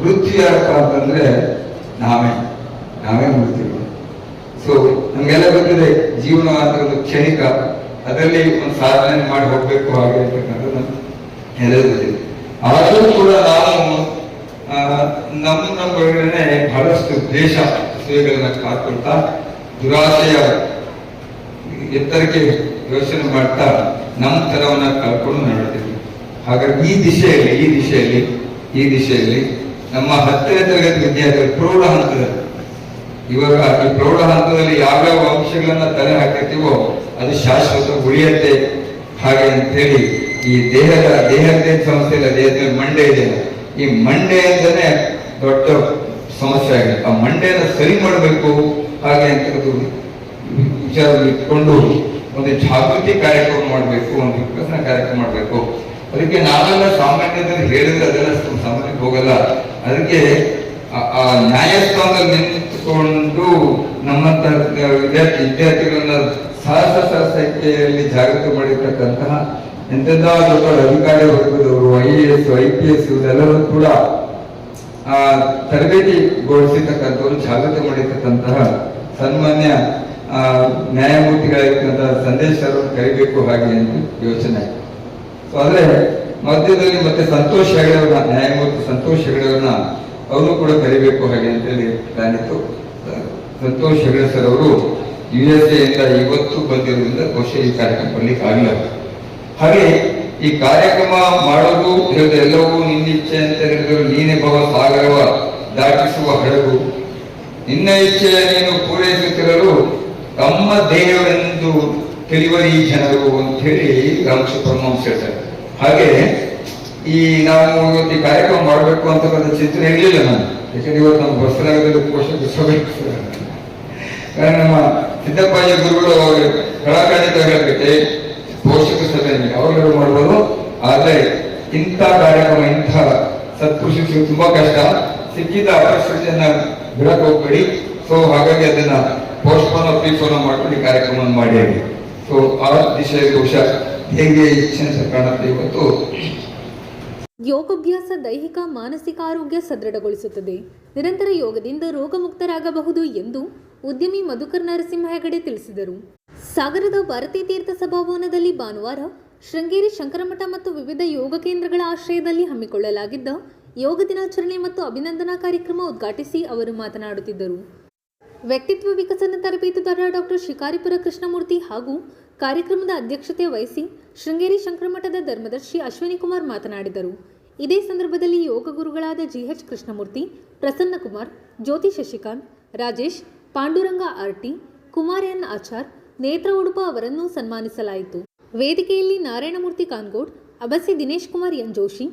ಮೃತ್ಯು ಯಾರಪ್ಪ ಅಂತಂದ್ರೆ ನಾವೇ ಮೃತ್ಯು. ಸೊ ನಮ್ಗೆಲ್ಲ ಗೊತ್ತಿದೆ ಜೀವನ ಅಂತ ಒಂದು ಕ್ಷಣಿಕ, ಅದರಲ್ಲಿ ಒಂದು ಸಾಧನೆ ಮಾಡಿ ಹೋಗ್ಬೇಕು ಹಾಗೆ ಅಂತಕ್ಕಂಥದ್ದು ಎಲ್ಲರೂ ಗೊತ್ತಿದೆ. ಆದರೂ ಕೂಡ ನಾವು ನಮ್ಮ ಒಳಗಡೆ ಬಹಳಷ್ಟು ದ್ವೇಷ ಅಸೂಯೆಗಳನ್ನ ಕಾಡ್ಕೊಳ್ತಾ ದುರಾಸೆಯ ಎತ್ತರಕ್ಕೆ ಯೋಚನೆ ಮಾಡ್ತಾ ನಮ್ಮ ತರವನ್ನ ಕಳ್ಕೊಂಡು ನಡೆದಿದ್ವಿ. ಹಾಗಾಗಿ ಈ ದಿಶೆಯಲ್ಲಿ ನಮ್ಮ 10ನೇ ತರಗತಿ ವಿದ್ಯಾರ್ಥಿಗಳು ಪ್ರೌಢ ಹಂತದಲ್ಲಿ, ಇವಾಗ ಈ ಪ್ರೌಢ ಹಂತದಲ್ಲಿ ಯಾವ್ಯಾವ ಅಂಶಗಳನ್ನ ತಲೆ ಹಾಕಿರ್ತೀವೋ ಅದು ಶಾಶ್ವತ ಉಳಿಯತ್ತೆ. ಹಾಗೆ ಅಂತೇಳಿ ಈ ದೇಹದ ಸಮಸ್ಯೆ ಇಲ್ಲ, ದೇಹದ ಮಂಡೆ ಇದೆ, ಈ ಮಂಡೆ ಅಂತಾನೆ ದೊಡ್ಡ ಸಮಸ್ಯೆ ಆಗಿದೆ. ಆ ಮಂಡೆಯನ್ನು ಸರಿ ಮಾಡಬೇಕು ಹಾಗೆ ಅಂತ ವಿಚಾರ ಇಟ್ಕೊಂಡು ಒಂದು ಜಾಗೃತಿ ಕಾರ್ಯಕ್ರಮ ಮಾಡಬೇಕು, ಒಂದು ವಿಕಸನ ಕಾರ್ಯಕ್ರಮ ಮಾಡಬೇಕು. ಅದಕ್ಕೆ ನಾವೆಲ್ಲ ಸಾಮಾನ್ಯದಲ್ಲಿ ಹೇಳಿದ್ರೆ ಅದೆಲ್ಲ ಸಾಮಾನ್ಯಕ್ಕೆ ಹೋಗಲ್ಲ. ಅದಕ್ಕೆ ಆ ನ್ಯಾಯಸ್ಥಾನದಲ್ಲಿ ನಿಂತುಕೊಂಡು ನಮ್ಮಂತ ವಿದ್ಯಾರ್ಥಿಗಳನ್ನ ಸಾಹಿತ್ಯದಲ್ಲಿ ಜಾಗೃತಿ ಮಾಡಿರ್ತಕ್ಕಂತಹ ಎಂತೆಂಥ ದೊಡ್ಡ ಅಧಿಕಾರಿ ವರ್ಗದವರು, IAS, IPS ಇವರೆಲ್ಲರೂ ಕೂಡ ತರಬೇತಿಗೊಳಿಸಿರ್ತಕ್ಕಂಥವ್ರು, ಜಾಗೃತಿ ಮಾಡಿರ್ತಕ್ಕಂತಹ ಸನ್ಮಾನ್ಯ ನ್ಯಾಯಮೂರ್ತಿಗಳಿರ್ತಕ್ಕಂತಹ ಸಂದೇಶವನ್ನು ಕರಿಬೇಕು ಹಾಗೆ ಅಂತ ಯೋಚನೆ. ಸೊ ಆದ್ರೆ ಮಧ್ಯದಲ್ಲಿ ಮತ್ತೆ ಸಂತೋಷ್ ಹೆಗಡೆಯವ್ರನ್ನ, ನ್ಯಾಯಮೂರ್ತಿ ಸಂತೋಷ್ ಹೆಗಡೆಯವ್ರನ್ನ ಅವರು ಕೂಡ ಕರಿಬೇಕು ಹಾಗೆ ಅಂತೇಳಿ ಪ್ಲಾನ್ ಇತ್ತು. ಸಂತೋಷ್ ಹೆಗಡೆ ಸರ್ ಅವರು USA ಇಂದ ಇವತ್ತು ಬಂದಿರೋದ್ರಿಂದ ಬಹುಶಃ ಈ ಕಾರ್ಯಕ್ರಮ ಬರ್ಲಿಕ್ಕೆ ಆಗಿಲ್ಲ. ಹಾಗೆ ಈ ಕಾರ್ಯಕ್ರಮ ಮಾಡೋದು ಎಲ್ಲವೂ ನಿನ್ನಿಚ್ಛೆ ಅಂತ ಹೇಳಿದ್ರು. ನೀನೇ ಭವ ಸಾಗರವ ದಾಟಿಸುವ ಹಡಗು, ನಿನ್ನ ಇಚ್ಛೆಯ ನೀನು ಪೂರೈಸುತ್ತಿರಲು ತಮ್ಮ ದೇಹವೆಂದು ತಿಳಿವರಿ ಜನರು ಅಂತ ಹೇಳಿ ರಾಮಕೃಷ್ಣ ಪರಮಹಂಸ ಹೇಳ್ತಾರೆ. ಹಾಗೆ ಈ ನಾವು ಇವತ್ತು ಈ ಕಾರ್ಯಕ್ರಮ ಮಾಡಬೇಕು ಅಂತಕ್ಕಂಥ ಚಿಂತನೆ ಇರಲಿಲ್ಲ ನಾನು. ಯಾಕಂದ್ರೆ ಇವತ್ತು ನಮ್ಮ ಬಸವನಗರದಲ್ಲಿ ಪೋಷಕ ಸಭೆ, ಕಾರಣ ನಮ್ಮ ಸಿದ್ದಪ್ಪಾಜಿ ಗುರುಗಳು ಅವರು ಕಳಕಳಿತ ಹೇಳಬೇಕು ಪೋಷಕ ಸಭೆ ಯಾವಾಗಲೂ ಮಾಡ್ಬೋದು. ಆದ್ರೆ ಇಂಥ ಕಾರ್ಯಕ್ರಮ, ಇಂಥ ಸತ್ಪುರುಷ ತುಂಬಾ ಕಷ್ಟ. ಸಿಕ್ಕಿದ ಅವಕಾಶಗಳನ್ನ ಬಿಡಕ್ ಹೋಗ್ಬೇಡಿ. ಸೊ ಹಾಗಾಗಿ ಅದನ್ನ ಪೋಸ್ಟ್ಪೋನ್ ಪ್ರೀಪೋನ್ ಮಾಡ್ಕೊಂಡು ಈ ಕಾರ್ಯಕ್ರಮವನ್ನು ಮಾಡಿ. ಸೊ ಆ ದಿಶೆ ಬಹುಶಃ ಹೇಗೆ ಇಚ್ಛೆ ಕಾಣುತ್ತೆ ಇವತ್ತು. ಯೋಗಾಭ್ಯಾಸ ದೈಹಿಕ ಮಾನಸಿಕ ಆರೋಗ್ಯ ಸದೃಢಗೊಳಿಸುತ್ತದೆ. ನಿರಂತರ ಯೋಗದಿಂದ ರೋಗಮುಕ್ತರಾಗಬಹುದು ಎಂದು ಉದ್ಯಮಿ ಮಧುಕರ್ ನರಸಿಂಹ ಹೆಗಡೆ ತಿಳಿಸಿದರು. ಸಾಗರದ ಭಾರತೀಯ ತೀರ್ಥ ಸಭಾಭವನದಲ್ಲಿ ಭಾನುವಾರ ಶೃಂಗೇರಿ ಶಂಕರಮಠ ಮತ್ತು ವಿವಿಧ ಯೋಗ ಕೇಂದ್ರಗಳ ಆಶ್ರಯದಲ್ಲಿ ಹಮ್ಮಿಕೊಳ್ಳಲಾಗಿದ್ದ ಯೋಗ ದಿನಾಚರಣೆ ಮತ್ತು ಅಭಿನಂದನಾ ಕಾರ್ಯಕ್ರಮ ಉದ್ಘಾಟಿಸಿ ಅವರು ಮಾತನಾಡುತ್ತಿದ್ದರು. ವ್ಯಕ್ತಿತ್ವ ವಿಕಸನ ತರಬೇತುದಾರ ಡಾಕ್ಟರ್ ಶಿಕಾರಿಪುರ ಕೃಷ್ಣಮೂರ್ತಿ ಹಾಗೂ ಕಾರ್ಯಕ್ರಮದ ಅಧ್ಯಕ್ಷತೆ ವಹಿಸಿ ಶೃಂಗೇರಿ ಶಂಕರಮಠದ ಧರ್ಮದರ್ಶಿ ಅಶ್ವಿನಿಕುಮಾರ್ ಮಾತನಾಡಿದರು. ಇದೇ ಸಂದರ್ಭದಲ್ಲಿ ಯೋಗ ಗುರುಗಳಾದ ಜಿಎಚ್ ಕೃಷ್ಣಮೂರ್ತಿ, ಪ್ರಸನ್ನಕುಮಾರ್, ಜ್ಯೋತಿ ಶಶಿಕಾಂತ್, ರಾಜೇಶ್, ಪಾಂಡುರಂಗ ಆರ್ಟಿ, ಕುಮಾರ್ ಎನ್ ಆಚಾರ್, ನೇತ್ರ ಉಡುಪ ಅವರನ್ನು ಸನ್ಮಾನಿಸಲಾಯಿತು. ವೇದಿಕೆಯಲ್ಲಿ ನಾರಾಯಣಮೂರ್ತಿ ಕಾನ್ಗೋಡ್, ಅಬಸಿ ದಿನೇಶ್ ಕುಮಾರ್ ಎನ್ ಜೋಶಿ,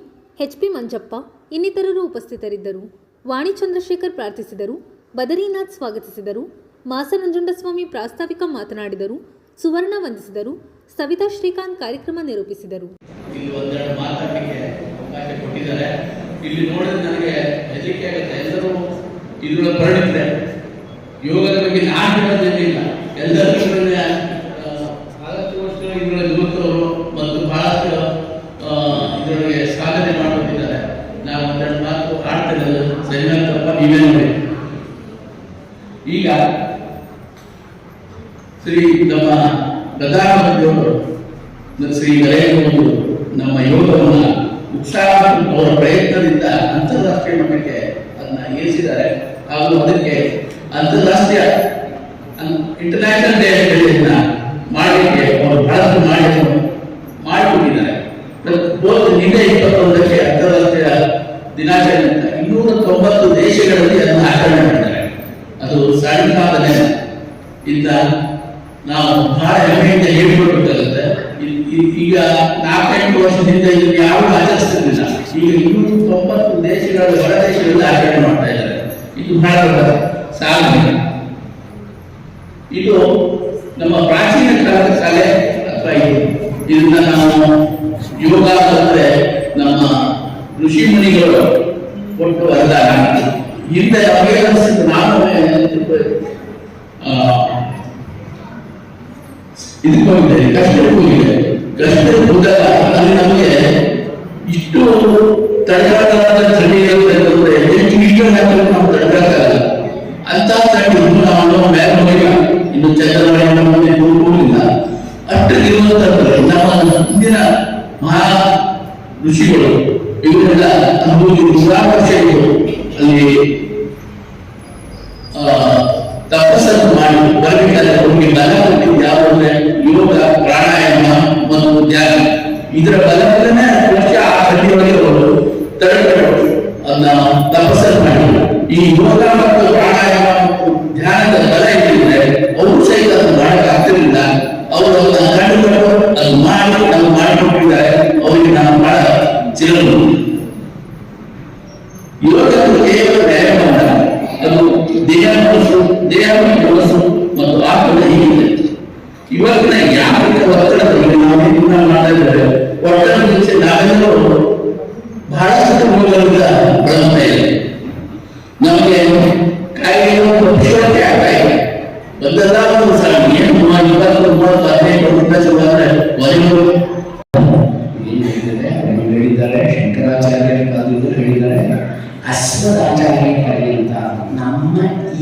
ಎಚ್ಪಿ ಮಂಜಪ್ಪ ಇನ್ನಿತರರು ಉಪಸ್ಥಿತರಿದ್ದರು. ವಾಣಿ ಚಂದ್ರಶೇಖರ್ ಪ್ರಾರ್ಥಿಸಿದರು. ಬದರಿನಾಥ್ ಸ್ವಾಗತಿಸಿದರು. ಮಾಸನಂಜುಂಡಸ್ವಾಮಿ ಪ್ರಾಸ್ತಾವಿಕ ಮಾತನಾಡಿದರು. ಸುವರ್ಣ ವಂದಿಸಿದರು. ಸವಿತಾ ಶ್ರೀಕಾಂತ್ ಕಾರ್ಯಕ್ರಮ ನಿರೂಪಿಸಿದರು. ಇಲ್ಲಿ ಒಂದೆರಡು ಮಾತಾಡಲಿಕ್ಕೆ ಅವಕಾಶ ಕೊಟ್ಟಿದ್ದಾರೆ. ಇಲ್ಲಿ ನೋಡಿದ್ರೆ ನನಗೆ ಹೆದರಿಕೆ ಆಗುತ್ತೆ. ಎಲ್ಲರೂ ಇದರೊಳಗೆ ಪರಿಣಿತರೆ, ಯೋಗದ ಬಗ್ಗೆ ನಾನು ಹೇಳೋದೇನಿಲ್ಲ. ಎಲ್ಲರೂ ಬಹಳಷ್ಟು ವರ್ಷಗಳು ಇದರೊಳಗೆ ಯುವಕರು ಮತ್ತು ಬಹಳಷ್ಟು ಇದರೊಳಗೆ ಸಾಧನೆ ಮಾಡುತ್ತಿದ್ದಾರೆ. ನಾವು ಒಂದೆರಡು ಮಾತು ಆಡ್ತೇನೆ, ಸರಿಯಾಗ್ತಪ್ಪ ನೀವೇ ನೋಡಿ. ಈಗ ಶ್ರೀ ನಮ್ಮ ಪ್ರಧಾನಮಂತ್ರಿಯವರು ಶ್ರೀ ನರೇಂದ್ರ ಮೋದಿ ನಮ್ಮ ಯೋಗವನ್ನು ಉತ್ಸಾಹ ಅವರ ಪ್ರಯತ್ನದಿಂದ ಅಂತಾರಾಷ್ಟ್ರೀಯ ಮಟ್ಟಕ್ಕೆ ಅದನ್ನ ಏರಿಸಿದ್ದಾರೆ. ಹಾಗೂ ಅದಕ್ಕೆ ಅಂತಾರಾಷ್ಟ್ರೀಯ ಇಂಟರ್ನ್ಯಾಷನಲ್ ಡೇ ಮಾಡಲಿಕ್ಕೆ ಅವರು ಬಹಳಷ್ಟು ಮಾಡಿಕೊಂಡಿದ್ದಾರೆ. ನಿನ್ನೆ 21ಕ್ಕೆ ಅಂತಾರಾಷ್ಟ್ರೀಯ ದಿನಾಚರಣೆ ಅಂತ 290 ದೇಶಗಳಲ್ಲಿ ಅದನ್ನು ಆಚರಣೆ ಮಾಡಿದ್ದಾರೆ. ಅದು ಸಣ್ಣ ಸಾಧನೆ ಇಂದ ನಾವು ಬಹಳ ಹೆಮ್ಮೆಯಿಂದ ಹೇಳ್ಕೊಳ್ಬೇಕಾಗುತ್ತೆ. ಈಗ 4-5 ವರ್ಷದಿಂದ ಇದನ್ನು ಯಾರು ಆಚರಿಸ್ತಿರ್ಲಿಲ್ಲ. ಈಗ 290 ದೇಶಗಳ ಹೊರ ದೇಶಗಳಲ್ಲಿ ಆಚರಣೆ ಮಾಡ್ತಾ ಇದ್ದಾರೆ. ಇದು ಬಹಳ ಸಾಧನೆ. ಇದು ನಮ್ಮ ಪ್ರಾಚೀನ ಕಾಲದ ಕಲೆ ಅಥವಾ ಇದನ್ನ ನಾವು ಯೋಗ ಅಂದ್ರೆ ನಮ್ಮ ಋಷಿ ಮುನಿಗಳು ಕೊಟ್ಟು ಅಲ್ಲ. ಹಿಂದೆ ನಮಗೆ ನಾವು ಇದಕ್ಕೆ ಹೋಗಿದ್ದೇವೆ, ಕಷ್ಟಕ್ಕೆ ಹೋಗಿದ್ದೇವೆ. ಕಷ್ಟಕ್ಕೆ ಹೋದಾಗ ಅಲ್ಲಿ ನಮಗೆ ಇಷ್ಟು ತಡೆಗಾಲದ ಚಳಿ ಇರುತ್ತೆ. ಎಷ್ಟು ಇಷ್ಟ ನಾವು ತಡೆಗಾಲ ಅಂತ ತಡೆ ನಾವು ಮೇಲೆ ಹೋಗಿಲ್ಲ. ಇನ್ನು ಚಂದ್ರವಳ್ಳಿ ಮುಂದೆ ಹೋಗಿಲ್ಲ. ಅಷ್ಟಕ್ಕಿರುವಂತದ್ದು ನಮ್ಮ ಹಿಂದಿನ ಮಹಾ ಋಷಿಗಳು ಇವರೆಲ್ಲ ನೂರಾರು ವರ್ಷಗಳು ಅಲ್ಲಿ ತಪಸ್ಸನ್ನು ಮಾಡಿ ಬರಬೇಕಾದ್ರೆ ಅವ್ರಿಗೆ ಬಲ ಯಾವುದಂದ್ರೆ ಯೋಗ, ಪ್ರಾಣಾಯಾಮ ಮತ್ತು ಧ್ಯಾನ. ಇದರ ಬಲವನ್ನೇ ಆ ಹಳ್ಳಿಯೊಳಗೆ ಅವರು ತಡೆಗಟ್ಟರು. ಅದನ್ನ ತಪಸ್ಸನ್ನು ಮಾಡಿ ಈ ಯೋಗ ಮತ್ತು ಪ್ರಾಣಾಯಾಮ ಮತ್ತು ಧ್ಯಾನದ ಬಲ ಇದ್ದಿದ್ರೆ ಅವರು ಸಹಿತ ಅದು ಮಾಡಕ್ಕೆ ಆಗ್ತಿರಲಿಲ್ಲ. ಅವರು ಅದನ್ನ ಕಂಡುಕೊಂಡು ಅದು ಮಾಡಿ ನಾವು ಮಾಡಿಕೊಟ್ಟಿದ್ದಾರೆ. ಅವರಿಗೆ ನಾವು ಬಹಳ ಚಿರರು. ಯೋಗ ಕೇವಲ ವ್ಯಾಯಾಮ ಅಲ್ಲ, ಅದು ದೇಹ ಮನಸ್ಸು ಮತ್ತು ಆತ್ಮದ ಹೀಗಿದೆ. ಇವತ್ತಿನ ಯಾಂತ್ರಿಕ ಒತ್ತಡದ ನಾವು ಮಾಡ್ತಾ ಇದ್ದಾರೆ. ಒತ್ತಡದ ಮುಂಚೆ ನಾವೆಲ್ಲರೂ ಬಹಳಷ್ಟು ರೋಗಗಳಿಂದ ಬಳಸ್ತಾ ಇದೆ. ನಮಗೆ ಕಾಯಿಲೆಗಳು ಪ್ರತಿರೋಧಕ್ಕೆ ಆಗ್ತಾ ಇದೆ. ಒಂದಲ್ಲ ಒಂದು ಸಲ ಏನು 20-30-15 ಹೇಳಿದ್ದಾರೆ. ಶಂಕರಾಚಾರ್ಯ ಹೇಳಿದ್ದಾರೆ, ಅಶ್ವದಾಚಾರ್ಯ ಕಾಲಿ ಅಂತ. ನಮ್ಮ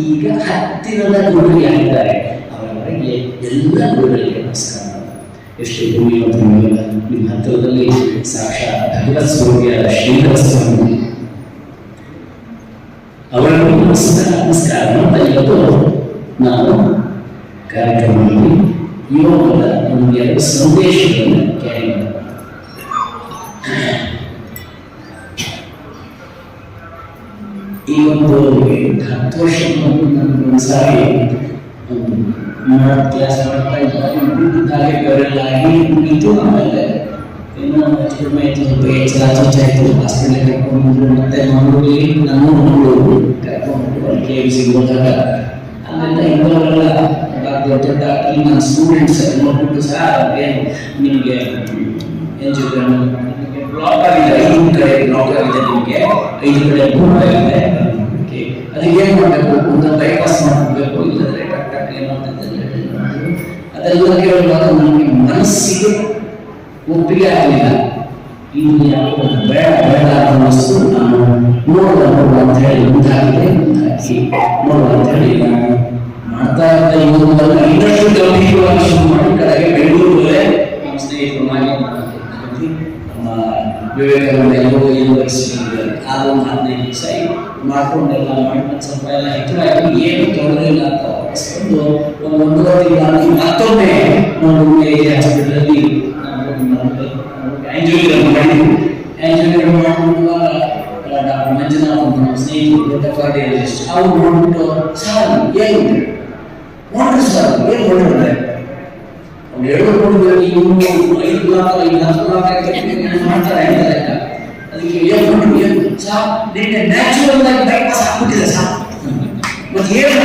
ಈಗ ಹತ್ತಿರದ ಗುರುಗಳು ಯಾರಿದ್ದಾರೆ ಅವರವರಿಗೆ ಎಲ್ಲ ಗುರುಗಳಿಗೆ ನಮಸ್ಕಾರ. ಎಷ್ಟು ಭೂಮಿ ಮತ್ತು ನಿಮ್ಮ ಹತ್ತಿರದಲ್ಲಿ ಸಾಕ್ಷಾತ್ ಭಗವತ್ ಸ್ವರೂಪಿಯಾದ ಶ್ರೀಧರ ಸ್ವಾಮಿ ಅವರನ್ನು ನಮಸ್ಕಾರ ಅಂತ ಇವತ್ತು ನಾವು ಕಾರ್ಯಕ್ರಮದಲ್ಲಿ ಯೋಗದ ಒಂದು 2 ಸಂದೇಶಗಳನ್ನು ಕ್ಯಾರಿ ಮಾಡ್ತೀವಿ. ಈ ಒಂದು 10 ವರ್ಷ ಒಂದು ಸಾರಿ ಕ್ಲಾಸ್ ಮಾಡ್ತಾ ಇದ್ದಾರೆ. ಮುಗಿತು. ಆಮೇಲೆ ಏನೋ ಹೆಚ್ಚಾಯ್ತು. ಹಾಸ್ಪಿಟಲ್ ಕರ್ಕೊಂಡು ಮತ್ತೆ ಮಂಗಳೂರಿಗೆ ನಾನು ಕರ್ಕೊಂಡು KMC ಹೋದಾಗ ಅಲ್ಲೆಲ್ಲ ಇನ್ನೊಂದೆಲ್ಲ ದೊಡ್ಡ ಡಾಕ್ಟರ್ ನನ್ನ ಸ್ಟೂಡೆಂಟ್ಸ್ ನೋಡ್ಬಿಟ್ಟು ಸಹ ಏನು ನಿಮಗೆ ಬ್ಲಾಕ್ ಆಗಿದೆ ಮಾಡಲಿಕ್ಕೆ 5 ಕಡೆ ದೂರ ಇದೆ. ಅದಕ್ಕೆ ಏನ್ ಮಾಡಬೇಕು, ಒಂದು ಬೈಪಾಸ್ ಮಾಡಬೇಕು, ಇಲ್ಲದ್ರೆ ಟಕ್ ಟಕ್ ಏನೋ ಅದೆಲ್ಲ ಕೇಳುವಾಗ ನನಗೆ ಮನಸ್ಸಿಗೆ ಒಪ್ಪಿಗೆ ಆಗಲಿಲ್ಲ. ಇದು ಯಾಕೋ ಬೇಡ ಬೇಡ ಅನ್ನಿಸ್ತು. ನಾನು ನೋಡುವ ಅಂತ ಹೇಳಿ ಮುಂದಾಗಿದೆ, ನೋಡುವ ಅಂತ ಹೇಳಿ ನಾನು ಮಾಡ್ತಾ ಇದ್ದ ಯೋಗವನ್ನು ಇನ್ನಷ್ಟು ಗಂಭೀರವಾಗಿ ಶುರು ಮಾಡಿ ಕಡೆಗೆ ಬೆಂಗಳೂರಲ್ಲೇ ನಮ್ಮ ಸ್ನೇಹಿತರು ನಮ್ಮ ವಿವೇಕಾನಂದ ಯೋಗ ಯೂನಿವರ್ಸಿಟಿ ಆದ ಒಂದು 15 ದಿವಸ ಮಾಡ್ಕೊಂಡೆಲ್ಲ ಮಾಡಿ ಸ್ವಲ್ಪ ಎಲ್ಲ ಹೆಚ್ಚಾಗಿ ಏನು ತೊಂದರೆ ಇಲ್ಲ ಅಂತ ವಾಪಸ್ ಬಂದು ಒಂದು 1.5 ತಿಂಗಳು ಮತ್ತೊಮ್ಮೆ ಹಾಸ್ಪಿಟಲಲ್ಲಿ ಆಂಜಿಯೋಗ್ರಾಮ್ ಮಾಡಿದ್ವಿ. ಆಂಜಿಯೋಗ್ರಾಮ್ ಮಾಡುವಾಗ ಡಾಕ್ಟರ್ ಮಂಜುನಾಥ್ ಅಂತ ನಮ್ಮ ಸ್ನೇಹಿತರು ದೊಡ್ಡ ಕಾರ್ಡಿಯಾಲಜಿಸ್ಟ್ ಅವ್ರು ನೋಡ್ಬಿಟ್ಟು ಸರ್ ಏನು ನೋಡ್ರಿ ಸರ್ ಏನು ನೋಡಿದ್ರೆ ಅವ್ರು 2 ನೋಡಿದ್ರೆ ಇವ್ರು 5 ಲಾಖ 10 ಲಾಖ ಮಾಡ್ತಾರೆ ಅದಕ್ಕೆ ಏನು ನೋಡ್ರಿ ಏನು ಸರ್ ನಿನ್ನೆ ನ್ಯಾಚುರಲ್ ಆಗಿ ಬೈಪಾಸ್ ಆಗ್ಬಿಟ್ಟಿದೆ ಸರ್. ಮತ್ತೆ ಏನು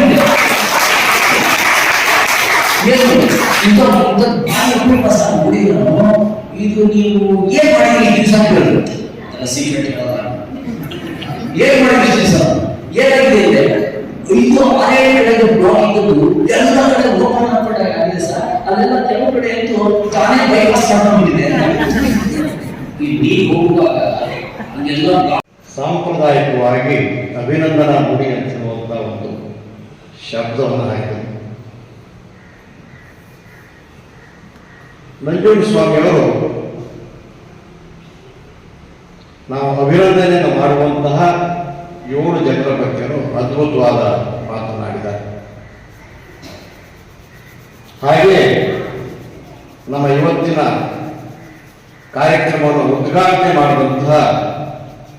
ಇದು ನೀವು ಏನ್ ಮಾಡಿದ್ರಿ ದಿವಸ ಸೀಕ್ರೆಟ್ ಏನ್ ಮಾಡಿದ್ರಿ ಸರ್ ಏನಾಗಿದೆ ಇದೆ ಇದು 6 ಕಡೆ ಬ್ಲಾಕ್ ಇದ್ದು ಎಲ್ಲ ಕಡೆ ಓಪನ್ ಆಗಿದೆ ಸರ್. ಅದೆಲ್ಲ ಕೆಲವು ಕಡೆ ಅಂತೂ ತಾನೇ ಬೈಪಾಸ್ ಮಾಡ್ಕೊಂಡಿದೆ. ಇಲ್ಲಿ ಹೋಗುವಾಗ ಹಂಗೆಲ್ಲ ಸಾಂಪ್ರದಾಯಿಕವಾಗಿ ಅಭಿನಂದನಾ ನುಡಿ ಅಂತಿರುವಂತ ಒಂದು ಶಬ್ದವನ್ನು ಹಾಕಿದರು. ನಂಜುಂಡಸ್ವಾಮಿಯವರು ನಾವು ಅಭಿನಂದನೆಯನ್ನು ಮಾಡುವಂತಹ 7 ಜನರ ಬಗ್ಗೆ ಅದ್ಭುತವಾದ ಮಾತನಾಡಿದ್ದಾರೆ. ಹಾಗೆ ನಮ್ಮ ಇವತ್ತಿನ ಕಾರ್ಯಕ್ರಮವನ್ನು ಉದ್ಘಾಟನೆ ಮಾಡಿದಂತಹ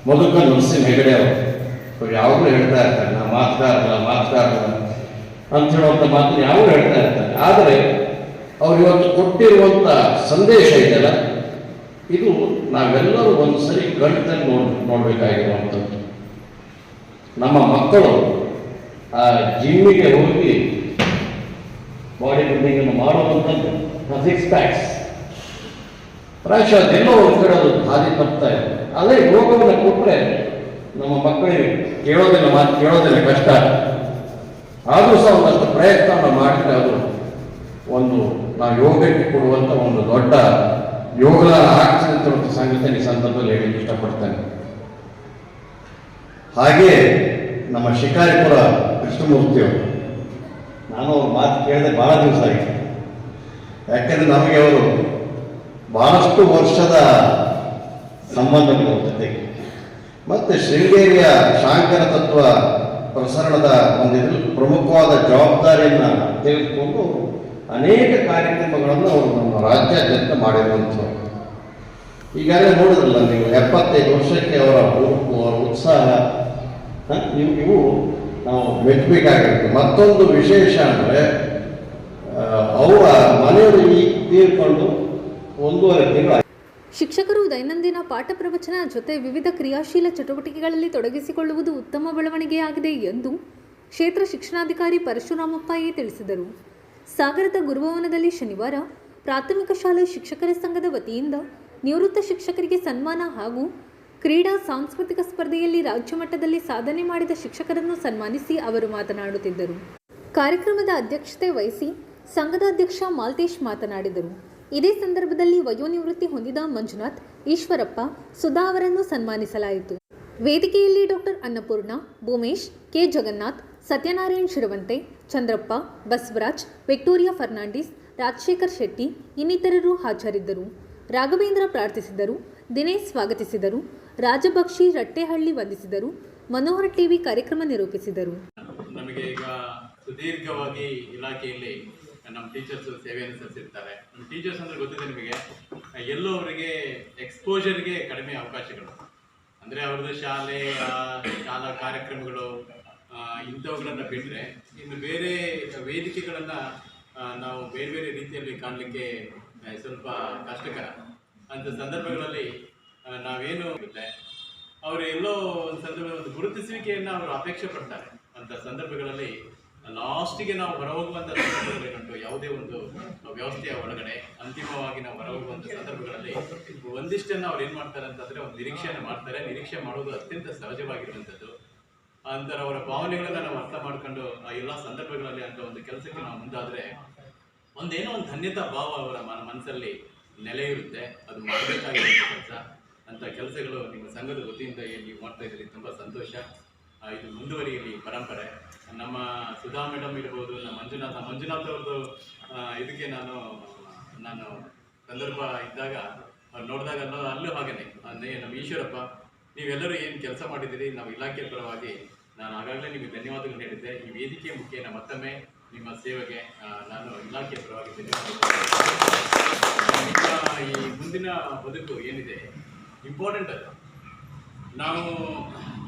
ಮಧುಕ ನರಸಿಂಹ ಹೆಗಡೆ ಅವರು ಯಾವಾಗಲೂ ಹೇಳ್ತಾ ಇರ್ತಾರೆ, ನಾವು ಮಾತುಗಾರಲ್ಲ ಅಂತ ಹೇಳುವಂಥ ಮಾತನ್ನು ಯಾವಾಗಲೂ ಹೇಳ್ತಾ ಇರ್ತಾರೆ. ಆದರೆ ಅವ್ರು ಇವತ್ತು ಕೊಟ್ಟಿರುವಂಥ ಸಂದೇಶ ಇದೆಯಲ್ಲ, ಇದು ನಾವೆಲ್ಲರೂ ಒಂದು ಸರಿ ಗಂಟಲ್ಲಿ ನೋಡಬೇಕಾಗಿರುವಂಥದ್ದು. ನಮ್ಮ ಮಕ್ಕಳು ಆ ಜಿಮ್ಮಿಗೆ ಹೋಗಿ ಬಾಡಿ ಬಿಲ್ಡಿಂಗ್ ಅನ್ನು ಮಾಡುವಂಥದ್ದು 6 ಪ್ಯಾಕ್ಸ್ ಪ್ರಾಯಶಃ ಅದೆಲ್ಲ ಒಂದು ಕಡೆ ಅದು ಹಾದಿ ತಪ್ತಾ ಇದೆ. ಅದೇ ಯೋಗವನ್ನು ಕೊಟ್ಟರೆ ನಮ್ಮ ಮಕ್ಕಳಿಗೆ ಕೇಳೋದಿಲ್ಲ ಕಷ್ಟ. ಆದರೂ ಸಹ ಒಂದಷ್ಟು ಪ್ರಯತ್ನವನ್ನು ಮಾಡಿದರೆ ಅದು ಒಂದು ನಾವು ಯೋಗಕ್ಕೆ ಕೊಡುವಂಥ ಒಂದು ದೊಡ್ಡ ಯೋಗದಾನ ಆಗ್ತದೆ ಅಂತ ಸಂಗತಿಯನ್ನು ಈ ಸಂದರ್ಭದಲ್ಲಿ ಹೇಳಲಿಕ್ಕೆ ಇಷ್ಟಪಡ್ತೇನೆ. ಹಾಗೆಯೇ ನಮ್ಮ ಶಿಕಾರಿಪುರ ಕೃಷ್ಣಮೂರ್ತಿಯವರು, ನಾನು ಅವ್ರ ಮಾತು ಕೇಳಿದೆ ಭಾಳ ದಿವಸ ಆಗಿದೆ. ಯಾಕೆಂದರೆ ನಮಗೆ ಅವರು ಬಹಳಷ್ಟು ವರ್ಷದ ಸಂಬಂಧಗಳು ಜೊತೆಗೆ ಮತ್ತು ಶೃಂಗೇರಿಯ ಶಾಂಕರ ತತ್ವ ಪ್ರಸರಣದ ಒಂದು ಪ್ರಮುಖವಾದ ಜವಾಬ್ದಾರಿಯನ್ನು ತೆಗೆದುಕೊಂಡು ಅನೇಕ ಕಾರ್ಯಕ್ರಮಗಳನ್ನು ಅವರು ನಮ್ಮ ರಾಜ್ಯಾದ್ಯಂತ ಮಾಡಿರುವಂಥವ್ರು. ಈಗಾಗಲೇ ನೋಡಿದ್ರಲ್ಲ ನೀವು 75 ವರ್ಷಕ್ಕೆ ಅವರ ಹುರುಪು, ಅವರ ಉತ್ಸಾಹ ಇವು ನಾವು ಮೆಚ್ಚಬೇಕಾಗಿರುತ್ತೆ. ಮತ್ತೊಂದು ವಿಶೇಷ ಅಂದರೆ ಅವರ ಮನೆಯವರು ಈ ತೀರ್ಕೊಂಡು 1.5 ತಿಂಗಳು. ಶಿಕ್ಷಕರು ದೈನಂದಿನ ಪಾಠ ಪ್ರವಚನ ಜೊತೆ ವಿವಿಧ ಕ್ರಿಯಾಶೀಲ ಚಟುವಟಿಕೆಗಳಲ್ಲಿ ತೊಡಗಿಸಿಕೊಳ್ಳುವುದು ಉತ್ತಮ ಬೆಳವಣಿಗೆಯಾಗಿದೆ ಎಂದು ಕ್ಷೇತ್ರ ಶಿಕ್ಷಣಾಧಿಕಾರಿ ಪರಶುರಾಮಪ್ಪ ತಿಳಿಸಿದರು. ಸಾಗರದ ಗುರುಭವನದಲ್ಲಿ ಶನಿವಾರ ಪ್ರಾಥಮಿಕ ಶಾಲೆ ಶಿಕ್ಷಕರ ಸಂಘದ ವತಿಯಿಂದ ನಿವೃತ್ತ ಶಿಕ್ಷಕರಿಗೆ ಸನ್ಮಾನ ಹಾಗೂ ಕ್ರೀಡಾ ಸಾಂಸ್ಕೃತಿಕ ಸ್ಪರ್ಧೆಯಲ್ಲಿ ರಾಜ್ಯ ಮಟ್ಟದಲ್ಲಿ ಸಾಧನೆ ಮಾಡಿದ ಶಿಕ್ಷಕರನ್ನು ಸನ್ಮಾನಿಸಿ ಅವರು ಮಾತನಾಡುತ್ತಿದ್ದರು. ಕಾರ್ಯಕ್ರಮದ ಅಧ್ಯಕ್ಷತೆ ವಹಿಸಿ ಸಂಘದ ಅಧ್ಯಕ್ಷ ಮಾಲ್ತೇಶ್ ಮಾತನಾಡಿದರು. ಇದೇ ಸಂದರ್ಭದಲ್ಲಿ ವಯೋನಿವೃತ್ತಿ ಹೊಂದಿದ ಮಂಜುನಾಥ್, ಈಶ್ವರಪ್ಪ, ಸುಧಾ ಅವರನ್ನು ಸನ್ಮಾನಿಸಲಾಯಿತು. ವೇದಿಕೆಯಲ್ಲಿ doctor Annapurna, Bhoomesh, K Jagannath, Satyanarayan Shiravanthe, Chandrappa, Basavaraj, Victoria Fernandes, Rajashekhar Shetty ಇನ್ನಿತರರು ಹಾಜರಿದ್ದರು. ರಾಘವೇಂದ್ರ ಪ್ರಾರ್ಥಿಸಿದರು. ದಿನೇಶ್ ಸ್ವಾಗತಿಸಿದರು. ರಾಜಬಕ್ಷಿ ರಟ್ಟೆಹಳ್ಳಿ ವಂದಿಸಿದರು. ಮನೋಹರ್ ಟಿವಿ ಕಾರ್ಯಕ್ರಮ ನಿರೂಪಿಸಿದರು. ನಮಗೆ ಈಗ ಸುದೀರ್ಘವಾಗಿ ಇಲಾಖೆಯಲ್ಲಿ ನಮ್ಮ ಟೀಚರ್ಸ್ ಸೇವೆಯನ್ನು ಸಲ್ಲಿಸಿರ್ತಾರೆ. ನಮ್ಮ ಟೀಚರ್ಸ್ ಅಂದರೆ ಗೊತ್ತಿದೆ ನಿಮಗೆ, ಎಲ್ಲೋ ಅವರಿಗೆ ಎಕ್ಸ್ಪೋಜರ್ಗೆ ಕಡಿಮೆ ಅವಕಾಶಗಳು, ಅಂದರೆ ಅವ್ರದ್ದು ಶಾಲಾ ಕಾರ್ಯಕ್ರಮಗಳು ಇಂಥವುಗಳನ್ನು ಬಿಟ್ಟರೆ ಇನ್ನು ಬೇರೆ ವೇದಿಕೆಗಳನ್ನು ನಾವು ಬೇರೆ ಬೇರೆ ರೀತಿಯಲ್ಲಿ ಕಾಣಲಿಕ್ಕೆ ಸ್ವಲ್ಪ ಕಷ್ಟಕರ. ಅಂಥ ಸಂದರ್ಭಗಳಲ್ಲಿ ನಾವೇನು ಇರುತ್ತೆ, ಅವರು ಎಲ್ಲೋ ಒಂದು ಸಂದರ್ಭದಲ್ಲಿ ಒಂದು ಗುರುತಿಸುವಿಕೆಯನ್ನು ಅವರು ಅಪೇಕ್ಷೆ ಪಡ್ತಾರೆ. ಅಂಥ ಸಂದರ್ಭಗಳಲ್ಲಿ ಲಾಸ್ಟಿಗೆ ನಾವು ಹೊರಹೋಗುವಂಥ ಸಂದರ್ಭಗಳೇನುಂಟು, ಯಾವುದೇ ಒಂದು ವ್ಯವಸ್ಥೆಯ ಒಳಗಡೆ ಅಂತಿಮವಾಗಿ ನಾವು ಹೊರಹೋಗುವಂಥ ಸಂದರ್ಭಗಳಲ್ಲಿ ಒಂದಿಷ್ಟನ್ನು ಅವ್ರು ಏನು ಮಾಡ್ತಾರೆ ಅಂತಂದರೆ ಒಂದು ನಿರೀಕ್ಷೆಯನ್ನು ಮಾಡ್ತಾರೆ. ನಿರೀಕ್ಷೆ ಮಾಡೋದು ಅತ್ಯಂತ ಸಹಜವಾಗಿರುವಂಥದ್ದು. ಅಂತರ ಅವರ ಭಾವನೆಗಳನ್ನ ನಾವು ಅರ್ಥ ಮಾಡ್ಕೊಂಡು ಆ ಎಲ್ಲ ಸಂದರ್ಭಗಳಲ್ಲಿ ಅಂತ ಒಂದು ಕೆಲಸಕ್ಕೆ ನಾವು ಮುಂದಾದರೆ ಒಂದೇನೋ ಒಂದು ಧನ್ಯತಾ ಭಾವ ಅವರ ಮನಸ್ಸಲ್ಲಿ ನೆಲೆ ಇರುತ್ತೆ. ಅದು ಮಾಡಬೇಕಾಗಿರೋ ಕೆಲಸ ಅಂತ ಕೆಲಸಗಳು ನಿಮ್ಮ ಸಂಘದ ವತಿಯಿಂದ ನೀವು ಮಾಡ್ತಾ ಇದ್ದೀರಿ, ತುಂಬ ಸಂತೋಷ. ಇದು ಮುಂದುವರಿಯಲಿ ಪರಂಪರೆ. ನಮ್ಮ ಸುಧಾ ಮೇಡಮ್ ಇರ್ಬೋದು, ನಮ್ಮ ಮಂಜುನಾಥ್ ಅವ್ರದ್ದು ಇದಕ್ಕೆ ನಾನು ಸಂದರ್ಭ ಇದ್ದಾಗ ಅವ್ರು ನೋಡಿದಾಗ ಅಲ್ಲೂ ಹಾಗೇನೆ ನಮ್ಮ ಈಶ್ವರಪ್ಪ, ನೀವೆಲ್ಲರೂ ಏನು ಕೆಲಸ ಮಾಡಿದ್ದೀರಿ, ನಾವು ಇಲಾಖೆ ಪರವಾಗಿ ನಾನು ಆಗಾಗಲೇ ನಿಮಗೆ ಧನ್ಯವಾದಗಳು ನೀಡಿದ್ದೆ. ಈ ವೇದಿಕೆ ಮುಖೇನ ಮತ್ತೊಮ್ಮೆ ನಿಮ್ಮ ಸೇವೆಗೆ ನಾನು ಇಲಾಖೆ ಪರವಾಗಿ ಧನ್ಯವಾದಗಳು. ಈ ಮುಂದಿನ ಬದುಕು ಏನಿದೆ ಇಂಪಾರ್ಟೆಂಟ್. ಅದು ನಾವು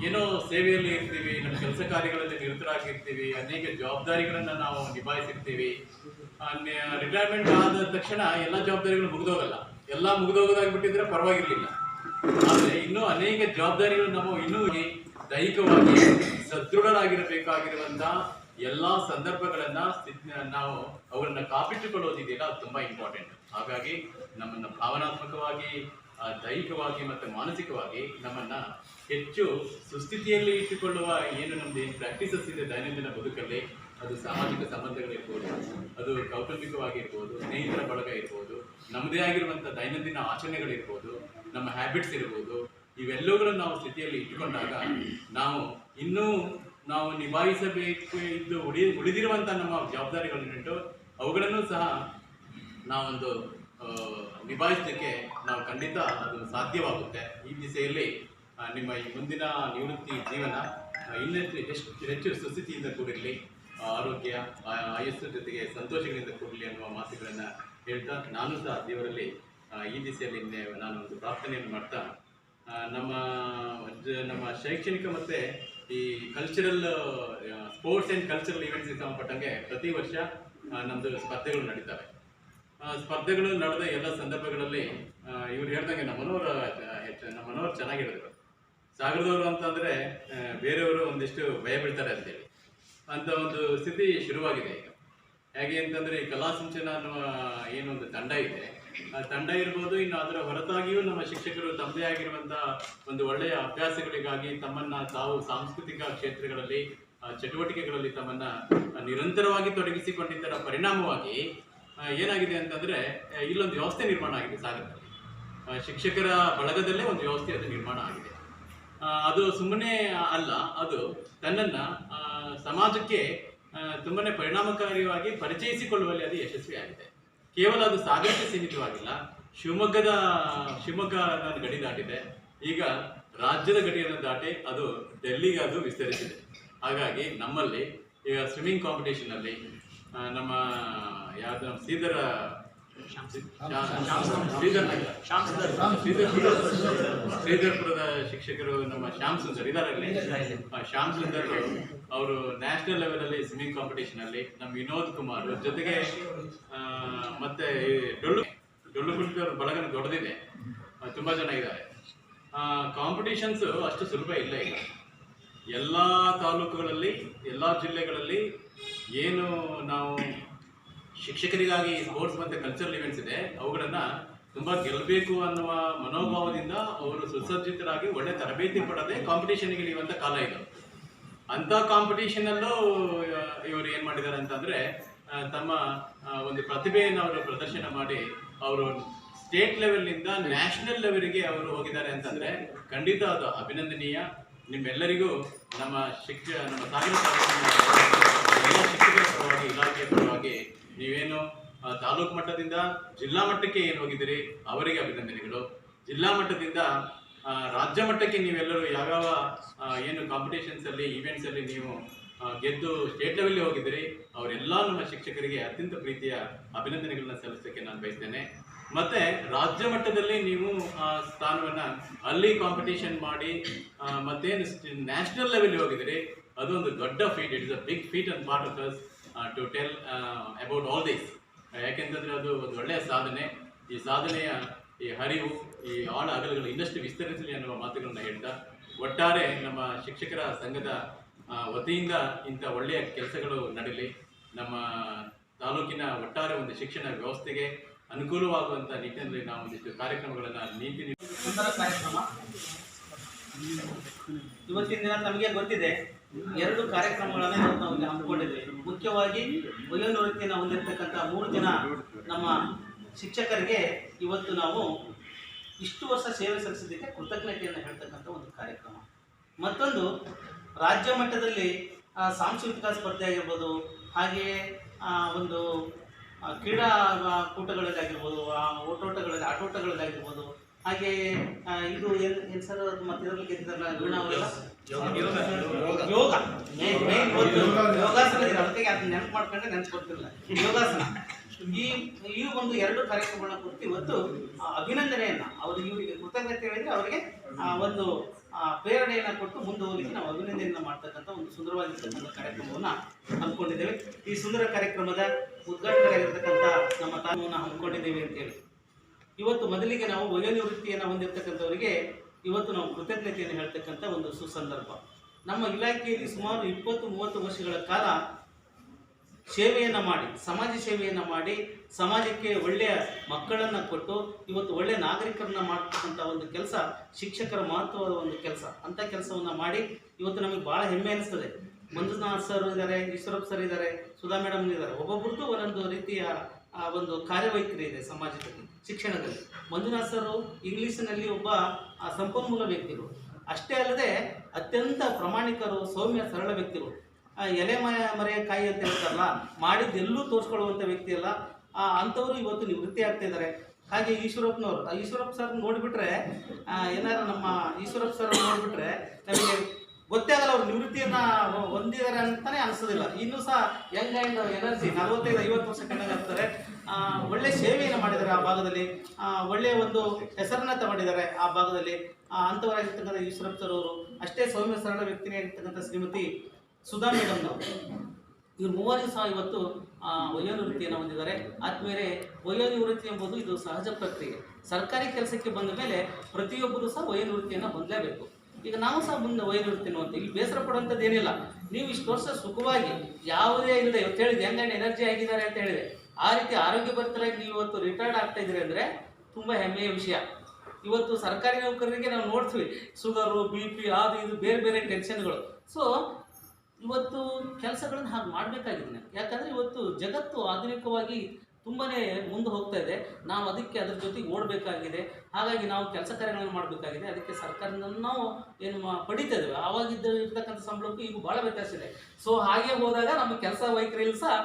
ಏನೋ ಸೇವೆಯಲ್ಲಿ ಇರ್ತೀವಿ, ನಮ್ಮ ಕೆಲಸ ಕಾರ್ಯಗಳಲ್ಲಿ ನಿರತರಾಗಿರ್ತೀವಿ, ಅನೇಕ ಜವಾಬ್ದಾರಿಗಳನ್ನು ನಾವು ನಿಭಾಯಿಸಿರ್ತೀವಿ. ರಿಟೈರ್ಮೆಂಟ್ ಆದ ತಕ್ಷಣ ಎಲ್ಲ ಜವಾಬ್ದಾರಿಗಳು ಮುಗಿದೋಗಲ್ಲ. ಎಲ್ಲ ಮುಗಿದೋಗೋದಾಗ್ಬಿಟ್ಟಿದ್ರೆ ಪರವಾಗಿರ್ಲಿಲ್ಲ. ಆದರೆ ಇನ್ನೂ ಅನೇಕ ಜವಾಬ್ದಾರಿಗಳು ನಾವು ಇನ್ನೂ ದೈಹಿಕವಾಗಿ ಸದೃಢರಾಗಿರಬೇಕಾಗಿರುವಂಥ ಎಲ್ಲ ಸಂದರ್ಭಗಳನ್ನ ನಾವು ಅವರನ್ನ ಕಾಪಿಟ್ಟುಕೊಳ್ಳೋದಿದೆಯಲ್ಲ, ಅದು ತುಂಬ ಇಂಪಾರ್ಟೆಂಟ್. ಹಾಗಾಗಿ ನಮ್ಮನ್ನು ಭಾವನಾತ್ಮಕವಾಗಿ, ದೈಹಿಕವಾಗಿ ಮತ್ತು ಮಾನಸಿಕವಾಗಿ ನಮ್ಮನ್ನು ಹೆಚ್ಚು ಸುಸ್ಥಿತಿಯಲ್ಲಿ ಇಟ್ಟುಕೊಳ್ಳುವ ಏನು ಪ್ರಾಕ್ಟೀಸಸ್ ಇದೆ ದೈನಂದಿನ ಬದುಕಲ್ಲಿ, ಅದು ಸಾಮಾಜಿಕ ಸಂಬಂಧಗಳಿರ್ಬೋದು, ಅದು ಕೌಟುಂಬಿಕವಾಗಿರ್ಬೋದು, ಸ್ನೇಹಿತರ ಬಳಗ ಇರ್ಬೋದು, ನಮ್ಮದೇ ಆಗಿರುವಂಥ ದೈನಂದಿನ ಆಚರಣೆಗಳಿರ್ಬೋದು, ನಮ್ಮ ಹ್ಯಾಬಿಟ್ಸ್ ಇರ್ಬೋದು, ಇವೆಲ್ಲವುಗಳನ್ನು ನಾವು ಸ್ಥಿತಿಯಲ್ಲಿ ಇಟ್ಟುಕೊಂಡಾಗ ನಾವು ನಿಭಾಯಿಸಬೇಕು ಇದ್ದು ಉಳಿದಿರುವಂಥ ನಮ್ಮ ಜವಾಬ್ದಾರಿಗಳನ್ನುಂಟು ಅವುಗಳನ್ನು ಸಹ ನಾವೊಂದು ನಿಭಾಯಿಸಲಿಕ್ಕೆ ನಾವು ಖಂಡಿತ ಅದು ಸಾಧ್ಯವಾಗುತ್ತೆ. ಈ ದಿಸೆಯಲ್ಲಿ ನಿಮ್ಮ ಈ ಮುಂದಿನ ನಿವೃತ್ತಿ ಜೀವನ ಹೆಚ್ಚು ಸುಸ್ಥಿತಿಯಿಂದ ಕೂಡಿರಲಿ, ಆರೋಗ್ಯ ಆಯಸ್ಸು ಜೊತೆಗೆ ಸಂತೋಷಗಳಿಂದ ಕೂಡಲಿ ಅನ್ನುವ ಮಾತುಗಳನ್ನು ಹೇಳ್ತಾ, ನಾನು ಸಹ ದೇವರಲ್ಲಿ ಈ ದಿಸೆಯಲ್ಲಿ ನಾನು ಒಂದು ಪ್ರಾರ್ಥನೆಯನ್ನು ಮಾಡ್ತಾ ನಮ್ಮ ಶೈಕ್ಷಣಿಕ ಮತ್ತು ಈ ಕಲ್ಚರಲ್ ಸ್ಪೋರ್ಟ್ಸ್ ಆ್ಯಂಡ್ ಕಲ್ಚರಲ್ ಈವೆಂಟ್ಸ್ಗೆ ಸಂಬಂಧಪಟ್ಟಂಗೆ ಪ್ರತಿ ವರ್ಷ ನಮ್ಮದು ಸ್ಪರ್ಧೆಗಳು ನಡೀತವೆ. ಸ್ಪರ್ಧೆಗಳು ನಡೆದ ಎಲ್ಲ ಸಂದರ್ಭಗಳಲ್ಲಿ ಇವ್ರು ಹೇಳ್ದಂಗೆ ನಮ್ಮ ಮನೋಹರ್ ಚೆನ್ನಾಗಿ ಹೇಳಿದ್ರು. ಸಾಗರದವರು ಅಂತಂದರೆ ಬೇರೆಯವರು ಒಂದಿಷ್ಟು ಭಯ ಬೀಳ್ತಾರೆ ಅಂತೇಳಿ ಅಂತ ಒಂದು ಸ್ಥಿತಿ ಶುರುವಾಗಿದೆ ಈಗ. ಹೇಗೆ ಅಂತಂದರೆ ಈ ಕಲಾ ಸಿಂಚನ ಅನ್ನುವ ಏನೊಂದು ತಂಡ ಇದೆ, ಆ ತಂಡ ಇರ್ಬೋದು, ಇನ್ನು ಅದರ ಹೊರತಾಗಿಯೂ ನಮ್ಮ ಶಿಕ್ಷಕರು ತಮ್ಮದೇ ಆಗಿರುವಂಥ ಒಂದು ಒಳ್ಳೆಯ ಅಭ್ಯಾಸಗಳಿಗಾಗಿ ತಮ್ಮನ್ನು ತಾವು ಸಾಂಸ್ಕೃತಿಕ ಕ್ಷೇತ್ರಗಳಲ್ಲಿ ಚಟುವಟಿಕೆಗಳಲ್ಲಿ ತಮ್ಮನ್ನು ನಿರಂತರವಾಗಿ ತೊಡಗಿಸಿಕೊಂಡಿದ್ದರ ಪರಿಣಾಮವಾಗಿ ಏನಾಗಿದೆ ಅಂತಂದರೆ ಇಲ್ಲೊಂದು ವ್ಯವಸ್ಥೆ ನಿರ್ಮಾಣ ಆಗಿದೆ ಸಾಗರದಲ್ಲಿ. ಶಿಕ್ಷಕರ ಬಳಗದಲ್ಲೇ ಒಂದು ವ್ಯವಸ್ಥೆ ಅದು ನಿರ್ಮಾಣ ಆಗಿದೆ. ಅದು ಸುಮ್ಮನೆ ಅಲ್ಲ, ಅದು ತನ್ನನ್ನು ಸಮಾಜಕ್ಕೆ ತುಂಬನೇ ಪರಿಣಾಮಕಾರಿಯಾಗಿ ಪರಿಚಯಿಸಿಕೊಳ್ಳುವಲ್ಲಿ ಅದು ಯಶಸ್ವಿಯಾಗಿದೆ. ಕೇವಲ ಅದು ಸಾಗರಕ್ಕೆ ಸೀಮಿತವಾಗಿಲ್ಲ, ಶಿವಮೊಗ್ಗ ಗಡಿ ದಾಟಿದೆ, ಈಗ ರಾಜ್ಯದ ಗಡಿಯನ್ನು ದಾಟಿ ಅದು ಡೆಲ್ಲಿಗೆ ಅದು ವಿಸ್ತರಿಸಿದೆ. ಹಾಗಾಗಿ ನಮ್ಮಲ್ಲಿ ಈಗ ಸ್ವಿಮ್ಮಿಂಗ್ ಕಾಂಪಿಟೇಷನಲ್ಲಿ ನಮ್ಮ ಯಾವುದು ಶ್ರೀಧರ್ಪುರದ ಶಿಕ್ಷಕರು ನಮ್ಮ ಶ್ಯಾಮ್ ಸುಂದರ್ ಇದಾರಲ್ಲಿ, ಶ್ಯಾಮ್ ಸುಂದರ್ ಅವರು ನ್ಯಾಷನಲ್ ಲೆವೆಲಲ್ಲಿ ಸ್ವಿಮ್ಮಿಂಗ್ ಕಾಂಪಿಟೇಷನಲ್ಲಿ, ನಮ್ಮ ವಿನೋದ್ ಕುಮಾರ್ ಜೊತೆಗೆ ಮತ್ತೆ ಡೊಳ್ಳು ಕುಣಿತವ್ರ ಬಳಗನ ದೊಡ್ಡದಿದೆ, ತುಂಬ ಜನ ಇದ್ದಾರೆ. ಕಾಂಪಿಟೇಷನ್ಸ್ ಅಷ್ಟು ಸುಲಭ ಇಲ್ಲ. ಈಗ ಎಲ್ಲ ತಾಲೂಕುಗಳಲ್ಲಿ, ಎಲ್ಲ ಜಿಲ್ಲೆಗಳಲ್ಲಿ ಏನು ನಾವು ಶಿಕ್ಷಕರಿಗಾಗಿ ಸ್ಪೋರ್ಟ್ಸ್ ಮತ್ತು ಕಲ್ಚರಲ್ ಇವೆಂಟ್ಸ್ ಇದೆ, ಅವುಗಳನ್ನು ತುಂಬ ಗೆಲ್ಲಬೇಕು ಅನ್ನುವ ಮನೋಭಾವದಿಂದ ಅವರು ಸುಸಜ್ಜಿತರಾಗಿ ಒಳ್ಳೆ ತರಬೇತಿ ಪಡೆದೇ ಕಾಂಪಿಟೇಷನ್ಗೆ ಇಳಿಯುವಂಥ ಕಾಲ ಇದು. ಅಂಥ ಕಾಂಪಿಟೇಷನಲ್ಲೂ ಇವರು ಏನು ಮಾಡಿದ್ದಾರೆ ಅಂತಂದರೆ ತಮ್ಮ ಒಂದು ಪ್ರತಿಭೆಯನ್ನು ಅವರು ಪ್ರದರ್ಶನ ಮಾಡಿ ಅವರು ಸ್ಟೇಟ್ ಲೆವೆಲ್ನಿಂದ ನ್ಯಾಷನಲ್ ಲೆವೆಲ್ಗೆ ಅವರು ಹೋಗಿದ್ದಾರೆ ಅಂತಂದರೆ ಖಂಡಿತ ಅದು ಅಭಿನಂದನೀಯ. ನಿಮ್ಮೆಲ್ಲರಿಗೂ ನಮ್ಮ ಸಾಗರ ಎಲ್ಲ ಶಿಕ್ಷಕರ ಪರವಾಗಿ, ಇಲಾಖೆಯ ಪರವಾಗಿ ನೀವೇನು ತಾಲೂಕು ಮಟ್ಟದಿಂದ ಜಿಲ್ಲಾ ಮಟ್ಟಕ್ಕೆ ಏನು ಹೋಗಿದ್ದೀರಿ ಅವರಿಗೆ ಅಭಿನಂದನೆಗಳು. ಜಿಲ್ಲಾ ಮಟ್ಟದಿಂದ ರಾಜ್ಯ ಮಟ್ಟಕ್ಕೆ ನೀವೆಲ್ಲರೂ ಯಾವ್ಯಾವ ಏನು ಕಾಂಪಿಟೇಷನ್ಸಲ್ಲಿ ಈವೆಂಟ್ಸಲ್ಲಿ ನೀವು ಗೆದ್ದು ಸ್ಟೇಟ್ ಲೆವೆಲ್ಗೆ ಹೋಗಿದ್ದೀರಿ ಅವರೆಲ್ಲ ನಮ್ಮ ಶಿಕ್ಷಕರಿಗೆ ಅತ್ಯಂತ ಪ್ರೀತಿಯ ಅಭಿನಂದನೆಗಳನ್ನ ಸಲ್ಲಿಸೋಕ್ಕೆ ನಾನು ಬಯಸ್ತೇನೆ. ಮತ್ತು ರಾಜ್ಯ ಮಟ್ಟದಲ್ಲಿ ನೀವು ಸ್ಥಾನವನ್ನು ಅಲ್ಲಿ ಕಾಂಪಿಟೇಷನ್ ಮಾಡಿ ಮತ್ತೇನು ನ್ಯಾಷನಲ್ ಲೆವೆಲ್ಗೆ ಹೋಗಿದ್ದೀರಿ, ಅದೊಂದು ದೊಡ್ಡ feat. It is a big feat and part of us to tell about all this. ಯಾಕೆಂತಂದರೆ ಅದು ಒಂದು ಒಳ್ಳೆಯ ಸಾಧನೆ. ಈ ಸಾಧನೆಯ ಈ ಹರಿವು, ಈ ಆಳ ಅಗಲಗಳು ಇನ್ನಷ್ಟು ವಿಸ್ತರಿಸಲಿ ಅನ್ನುವ ಮಾತುಗಳನ್ನು ಹೇಳ್ತಾ, ಒಟ್ಟಾರೆ ನಮ್ಮ ಶಿಕ್ಷಕರ ಸಂಘದ ವತಿಯಿಂದ ಇಂಥ ಒಳ್ಳೆಯ ಕೆಲಸಗಳು ನಡೀಲಿ, ನಮ್ಮ ತಾಲೂಕಿನ ಒಟ್ಟಾರೆ ಒಂದು ಶಿಕ್ಷಣ ವ್ಯವಸ್ಥೆಗೆ ಅನುಕೂಲವಾಗುವಂಥ ನಿಟ್ಟಿನಲ್ಲಿ ನಾವು ಒಂದಿಷ್ಟು ಕಾರ್ಯಕ್ರಮಗಳನ್ನು ನೀತಿ ಸುಂದರ ಕಾರ್ಯಕ್ರಮ. ಇವತ್ತಿನ ದಿನ ನಮಗೆ ಗೊತ್ತಿದೆ 2 ಕಾರ್ಯಕ್ರಮಗಳನ್ನು ನಾವು ಇಲ್ಲಿ ಹಮ್ಮಿಕೊಂಡಿದ್ದೇವೆ. ಮುಖ್ಯವಾಗಿ ವಯೋನಿವೃತ್ತಿಯನ್ನು ಹೊಂದಿರತಕ್ಕಂಥ 3 ಜನ ನಮ್ಮ ಶಿಕ್ಷಕರಿಗೆ ಇವತ್ತು ನಾವು ಇಷ್ಟು ವರ್ಷ ಸೇವೆ ಸಲ್ಲಿಸಿದ್ದಕ್ಕೆ ಕೃತಜ್ಞತೆಯನ್ನು ಹೇಳ್ತಕ್ಕಂಥ ಒಂದು ಕಾರ್ಯಕ್ರಮ. ಮತ್ತೊಂದು ರಾಜ್ಯ ಮಟ್ಟದಲ್ಲಿ ಸಾಂಸ್ಕೃತಿಕ ಸ್ಪರ್ಧೆ ಆಗಿರ್ಬೋದು, ಹಾಗೆಯೇ ಒಂದು ಕ್ರೀಡಾ ಕೂಟಗಳಲ್ಲಾಗಿರ್ಬೋದು, ಓಟೋಟಗಳಲ್ಲಿ ಆಟೋಟಗಳಲ್ಲಾಗಿರ್ಬೋದು, ಹಾಗೆ ಇದು ಏನು ಸರ್ ಮತ್ತೆ ಇದರಲ್ಲಿ ಗೆದ್ದಿದ್ದಾರಲ್ಲ ಯೋಗ ಯೋಗಾಸನ ಇದೆ. ಅದಕ್ಕೆ ಅದನ್ನ ನೆನಪು ಮಾಡ್ಕೊಂಡ್ರೆ ನೆನಪು ಯೋಗಾಸನ. ಈ ಒಂದು 2 ಕಾರ್ಯಕ್ರಮಗಳನ್ನ ಕುರಿತು ಇವತ್ತು ಅಭಿನಂದನೆಯನ್ನ ಇವರಿಗೆ ಕೃತಜ್ಞತೆ ಹೇಳಿದ್ರೆ ಅವರಿಗೆ ಒಂದು ಪ್ರೇರಣೆಯನ್ನು ಕೊಟ್ಟು ಮುಂದೆ ಹೋಗಲಿಕ್ಕೆ ನಾವು ಅಭಿನಂದನೆಯನ್ನು ಮಾಡ್ತಕ್ಕಂಥ ಒಂದು ಸುಂದರವಾಗಿರ್ತಕ್ಕಂಥ ಕಾರ್ಯಕ್ರಮವನ್ನು ಹಮ್ಮಿಕೊಂಡಿದ್ದೇವೆ. ಈ ಸುಂದರ ಕಾರ್ಯಕ್ರಮದ ಉದ್ಘಾಟಕರಾಗಿರ್ತಕ್ಕಂಥ ನಮ್ಮ ತಾಲೂಕನ್ನು ಹಮ್ಮಿಕೊಂಡಿದ್ದೇವೆ ಅಂತೇಳಿ ಇವತ್ತು ಮೊದಲಿಗೆ ನಾವು ವಯೋನಿವೃತ್ತಿಯನ್ನು ಹೊಂದಿರತಕ್ಕಂಥವರಿಗೆ ಇವತ್ತು ನಾವು ಕೃತಜ್ಞತೆಯನ್ನು ಹೇಳ್ತಕ್ಕಂಥ ಒಂದು ಸುಸಂದರ್ಭ. ನಮ್ಮ ಇಲಾಖೆಯಲ್ಲಿ ಸುಮಾರು 20-30 ವರ್ಷಗಳ ಕಾಲ ಸೇವೆಯನ್ನು ಮಾಡಿ, ಸಮಾಜ ಸೇವೆಯನ್ನು ಮಾಡಿ, ಸಮಾಜಕ್ಕೆ ಒಳ್ಳೆಯ ಮಕ್ಕಳನ್ನು ಕೊಟ್ಟು ಇವತ್ತು ಒಳ್ಳೆಯ ನಾಗರಿಕರನ್ನ ಮಾಡ್ತಕ್ಕಂಥ ಒಂದು ಕೆಲಸ ಶಿಕ್ಷಕರ ಮಹತ್ವದ ಒಂದು ಕೆಲಸ. ಅಂಥ ಕೆಲಸವನ್ನು ಮಾಡಿ ಇವತ್ತು ನಮಗೆ ಭಾಳ ಹೆಮ್ಮೆ ಅನಿಸ್ತದೆ. ಮಂಜುನಾಥ್ ಸರ್ ಇದ್ದಾರೆ, ಈಶ್ವರಪ್ಪ ಸರ್ ಇದ್ದಾರೆ, ಸುಧಾ ಮೇಡಮ್ ಇದ್ದಾರೆ. ಒಬ್ಬೊಬ್ಬರದ್ದು ಒಂದೊಂದು ರೀತಿಯ ಒಂದು ಕಾರ್ಯವೈಖರಿ ಇದೆ ಸಮಾಜದಲ್ಲಿ, ಶಿಕ್ಷಣದಲ್ಲಿ. ಮಂಜುನಾಥ್ ಸರ್ ಇಂಗ್ಲೀಷಿನಲ್ಲಿ ಒಬ್ಬ ಸಂಪನ್ಮೂಲ ವ್ಯಕ್ತಿಗಳು, ಅಷ್ಟೇ ಅಲ್ಲದೆ ಅತ್ಯಂತ ಪ್ರಾಮಾಣಿಕರು, ಸೌಮ್ಯ ಸರಳ ವ್ಯಕ್ತಿಗಳು. ಎಲೆ ಮರೆಯ ಕಾಯಿ ಅಂತ ಹೇಳ್ತಾರಲ್ಲ, ಮಾಡಿದ್ದೆಲ್ಲೂ ತೋರಿಸ್ಕೊಳ್ಳುವಂಥ ವ್ಯಕ್ತಿ ಅಲ್ಲ. ಅಂಥವರು ಇವತ್ತು ನಿವೃತ್ತಿ ಆಗ್ತಾ ಇದ್ದಾರೆ. ಹಾಗೆ ಈಶ್ವರಪ್ಪ ಸರ್ ನೋಡಿಬಿಟ್ರೆ, ಏನಾದ್ರು ನಮ್ಮ ಈಶ್ವರಪ್ಪ ಸರ್ ನೋಡಿಬಿಟ್ರೆ ನಮಗೆ ಗೊತ್ತೇ ಆಗಲ್ಲ ಅವ್ರು ನಿವೃತ್ತಿಯನ್ನು ಹೊಂದಿದ್ದಾರೆ ಅಂತಾನೆ ಅನಿಸೋದಿಲ್ಲ. ಇನ್ನೂ ಸಹ ಯಂಗ್ ಆ್ಯಂಡ್ ಎನರ್ಜಿ 45-50 ವರ್ಷ ಕಂಡಾಗ್ತಾರೆ. ಒಳ್ಳೆ ಸೇವೆಯನ್ನು ಮಾಡಿದ್ದಾರೆ ಆ ಭಾಗದಲ್ಲಿ, ಒಳ್ಳೆಯ ಒಂದು ಹೆಸರನ್ನ ತಗೊಂಡಿದ್ದಾರೆ ಆ ಭಾಗದಲ್ಲಿ. ಅಂಥವರಾಗಿರ್ತಕ್ಕಂಥ ಈಶ್ವರಪ್ಪ ಸರ್ ಅವರು, ಅಷ್ಟೇ ಸೌಮ್ಯ ಸರಳ ವ್ಯಕ್ತಿನೇ ಆಗಿರ್ತಕ್ಕಂಥ ಶ್ರೀಮತಿ ಸುಧಾ ಮೇಡಮ್ನವರು, ಇವರು ಮೂವರಿಗೂ ಸಹ ಇವತ್ತು ವಯೋನಿವೃತ್ತಿಯನ್ನು ಹೊಂದಿದ್ದಾರೆ. ಆದ್ಮೇಲೆ ವಯೋನಿವೃತ್ತಿ ಎಂಬುದು ಇದು ಸಹಜ ಪ್ರಕ್ರಿಯೆ. ಸರ್ಕಾರಿ ಕೆಲಸಕ್ಕೆ ಬಂದ ಮೇಲೆ ಪ್ರತಿಯೊಬ್ಬರೂ ಸಹ ವಯೋನಿವೃತ್ತಿಯನ್ನು ಹೊಂದಲೇಬೇಕು. ಈಗ ನಾವು ಸಹ ಮುಂದೆ ವಯೋನಿವೃತ್ತಿಯನ್ನು ಹೊಂದಿ ಇಲ್ಲಿ ಬೇಸರ ಪಡುವಂಥದ್ದು ಏನಿಲ್ಲ. ನೀವು ಇಷ್ಟು ವರ್ಷ ಸುಖವಾಗಿ ಯಾವುದೇ ಇಲ್ಲದೆ ಇವತ್ತು ಹೇಳಿದೆ ಯಂಗ್ ಆ್ಯಂಡ್ ಎನರ್ಜಿ ಆಗಿದ್ದಾರೆ ಅಂತ ಹೇಳಿದೆ, ಆ ರೀತಿ ಆರೋಗ್ಯಭರಿತರಾಗಿ ನೀವು ಇವತ್ತು ರಿಟೈರ್ಡ್ ಆಗ್ತಾ ಇದ್ದೀರಿ ಅಂದರೆ ತುಂಬ ಹೆಮ್ಮೆಯ ವಿಷಯ. ಇವತ್ತು ಸರ್ಕಾರಿ ನೌಕರರಿಗೆ ನಾವು ನೋಡ್ತೀವಿ ಶುಗರು, BP, ಅದು ಇದು ಬೇರೆ ಬೇರೆ ಟೆನ್ಷನ್ಗಳು. ಸೊ ಇವತ್ತು ಕೆಲಸಗಳನ್ನು ಹಾಗೆ ಮಾಡಬೇಕಾಗಿದೆ. ಯಾಕಂದರೆ ಇವತ್ತು ಜಗತ್ತು ಆಧುನಿಕವಾಗಿ ತುಂಬಾ ಮುಂದೆ ಹೋಗ್ತಾ ಇದೆ. ನಾವು ಅದಕ್ಕೆ ಅದ್ರ ಜೊತೆಗೆ ಓಡಬೇಕಾಗಿದೆ. ಹಾಗಾಗಿ ನಾವು ಕೆಲಸ ಕಾರ್ಯಗಳನ್ನು ಮಾಡಬೇಕಾಗಿದೆ. ಅದಕ್ಕೆ ಸರ್ಕಾರದಿಂದ ನಾವು ಏನು ಪಡಿತಾ ಇದ್ದೇವೆ, ಆವಾಗಿದ್ದ ಇರ್ತಕ್ಕಂಥ ಸಂಬಳಕ್ಕೂ ಈಗ ಭಾಳ ವ್ಯತ್ಯಾಸ ಇದೆ. ಸೊ ಹಾಗೆ ಹೋದಾಗ ನಮ್ಮ ಕೆಲಸ ವೈಖರಿಯಲ್ಲಿ ಸಹ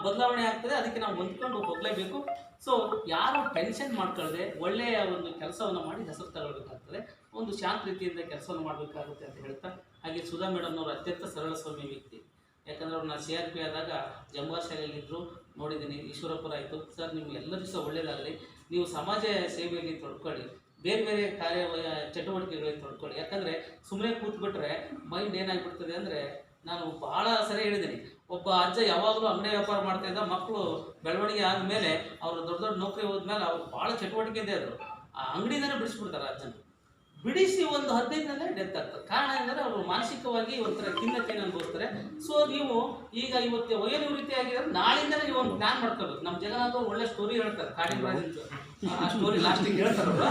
ಬದಲಾವಣೆ ಆಗ್ತದೆ. ಅದಕ್ಕೆ ನಾವು ಹೊಂದ್ಕೊಂಡು ಹೋಗಲೇಬೇಕು. ಸೊ ಯಾರು ಟೆನ್ಷನ್ ಮಾಡ್ಕೊಳ್ಳದೆ ಒಳ್ಳೆಯ ಒಂದು ಕೆಲಸವನ್ನು ಮಾಡಿ ಹೆಸರು ತಗೊಳ್ಬೇಕಾಗ್ತದೆ. ಒಂದು ಶಾಂತ ರೀತಿಯಿಂದ ಕೆಲಸವನ್ನು ಮಾಡಬೇಕಾಗುತ್ತೆ ಅಂತ ಹೇಳ್ತಾ, ಹಾಗೆ ಸುಧಾ ಮೇಡಮ್ನವರು ಅತ್ಯಂತ ಸರಳ ಸೌಮ್ಯ ವ್ಯಕ್ತಿ. ಯಾಕಂದರೆ ಅವ್ರನ್ನ CRP ಆದಾಗ ಜಂಬಾರ್ ಶಾಲೆಯಲ್ಲಿದ್ದರು, ನೋಡಿದ್ದೀನಿ. ಈಶ್ವರಪ್ಪರಾಯಿತು. ಸರ್ ನಿಮ್ಗೆ ಎಲ್ಲ ದಿವಸ ಒಳ್ಳೆಯದಾಗಲಿ, ನೀವು ಸಮಾಜ ಸೇವೆಯಲ್ಲಿ ತೊಡ್ಕೊಳ್ಳಿ, ಬೇರೆ ಬೇರೆ ಚಟುವಟಿಕೆಗಳಲ್ಲಿ ತೊಡ್ಕೊಳ್ಳಿ. ಯಾಕಂದರೆ ಸುಮ್ಮನೆ ಕೂತ್ಬಿಟ್ರೆ ಮೈಂಡ್ ಏನಾಗ್ಬಿಡ್ತದೆ ಅಂದರೆ, ನಾನು ಭಾಳ ಸರಿ ಹೇಳಿದ್ದೀನಿ, ಒಬ್ಬ ಅಜ್ಜ ಯಾವಾಗಲೂ ಅಂಗಡಿ ವ್ಯಾಪಾರ ಮಾಡ್ತಾಯಿದ್ದ, ಮಕ್ಕಳು ಬೆಳವಣಿಗೆ ಆದಮೇಲೆ ಅವರು ದೊಡ್ಡ ದೊಡ್ಡ ನೌಕರಿ ಹೋದ್ಮೇಲೆ ಅವ್ರು ಭಾಳ ಚಟುವಟಿಕೆಯಿಂದ ಇದ್ದರು. ಆ ಅಂಗಡಿಯಿಂದನೇ ಬಿಡಿಸ್ಬಿಡ್ತಾರೆ ಅಜ್ಜನ. ಬಿಡಿಸಿ ಒಂದು 15 ದಿನದಲ್ಲೇ ಡೆತ್ ಆಗ್ತದೆ. ಕಾರಣ ಏನಂದರೆ ಅವರು ಮಾನಸಿಕವಾಗಿ ಒಂಥರ ಖಿನ್ನತೆಯನ್ನು ಅನುಭವಿಸ್ತಾರೆ. ಸೊ ನೀವು ಈಗ ಇವತ್ತು ವಯೋನಿವೃತ್ತಿ ಆಗಿದ್ರೆ ನಾಳಿಂದಲೇ ನೀವು ಒಂದು ಪ್ಲಾನ್ ಮಾಡ್ಕೋಬೇಕು. ನಮ್ಮ ಜಗನ್ನಾಥ್ ಅವ್ರು ಒಳ್ಳೆ ಸ್ಟೋರಿ ಹೇಳ್ತಾರೆ, ಕಾಡಿನ ರಾಜ ಆ ಸ್ಟೋರಿ ಲಾಸ್ಟಿಗೆ ಹೇಳ್ತಾರೆ ಅವರು.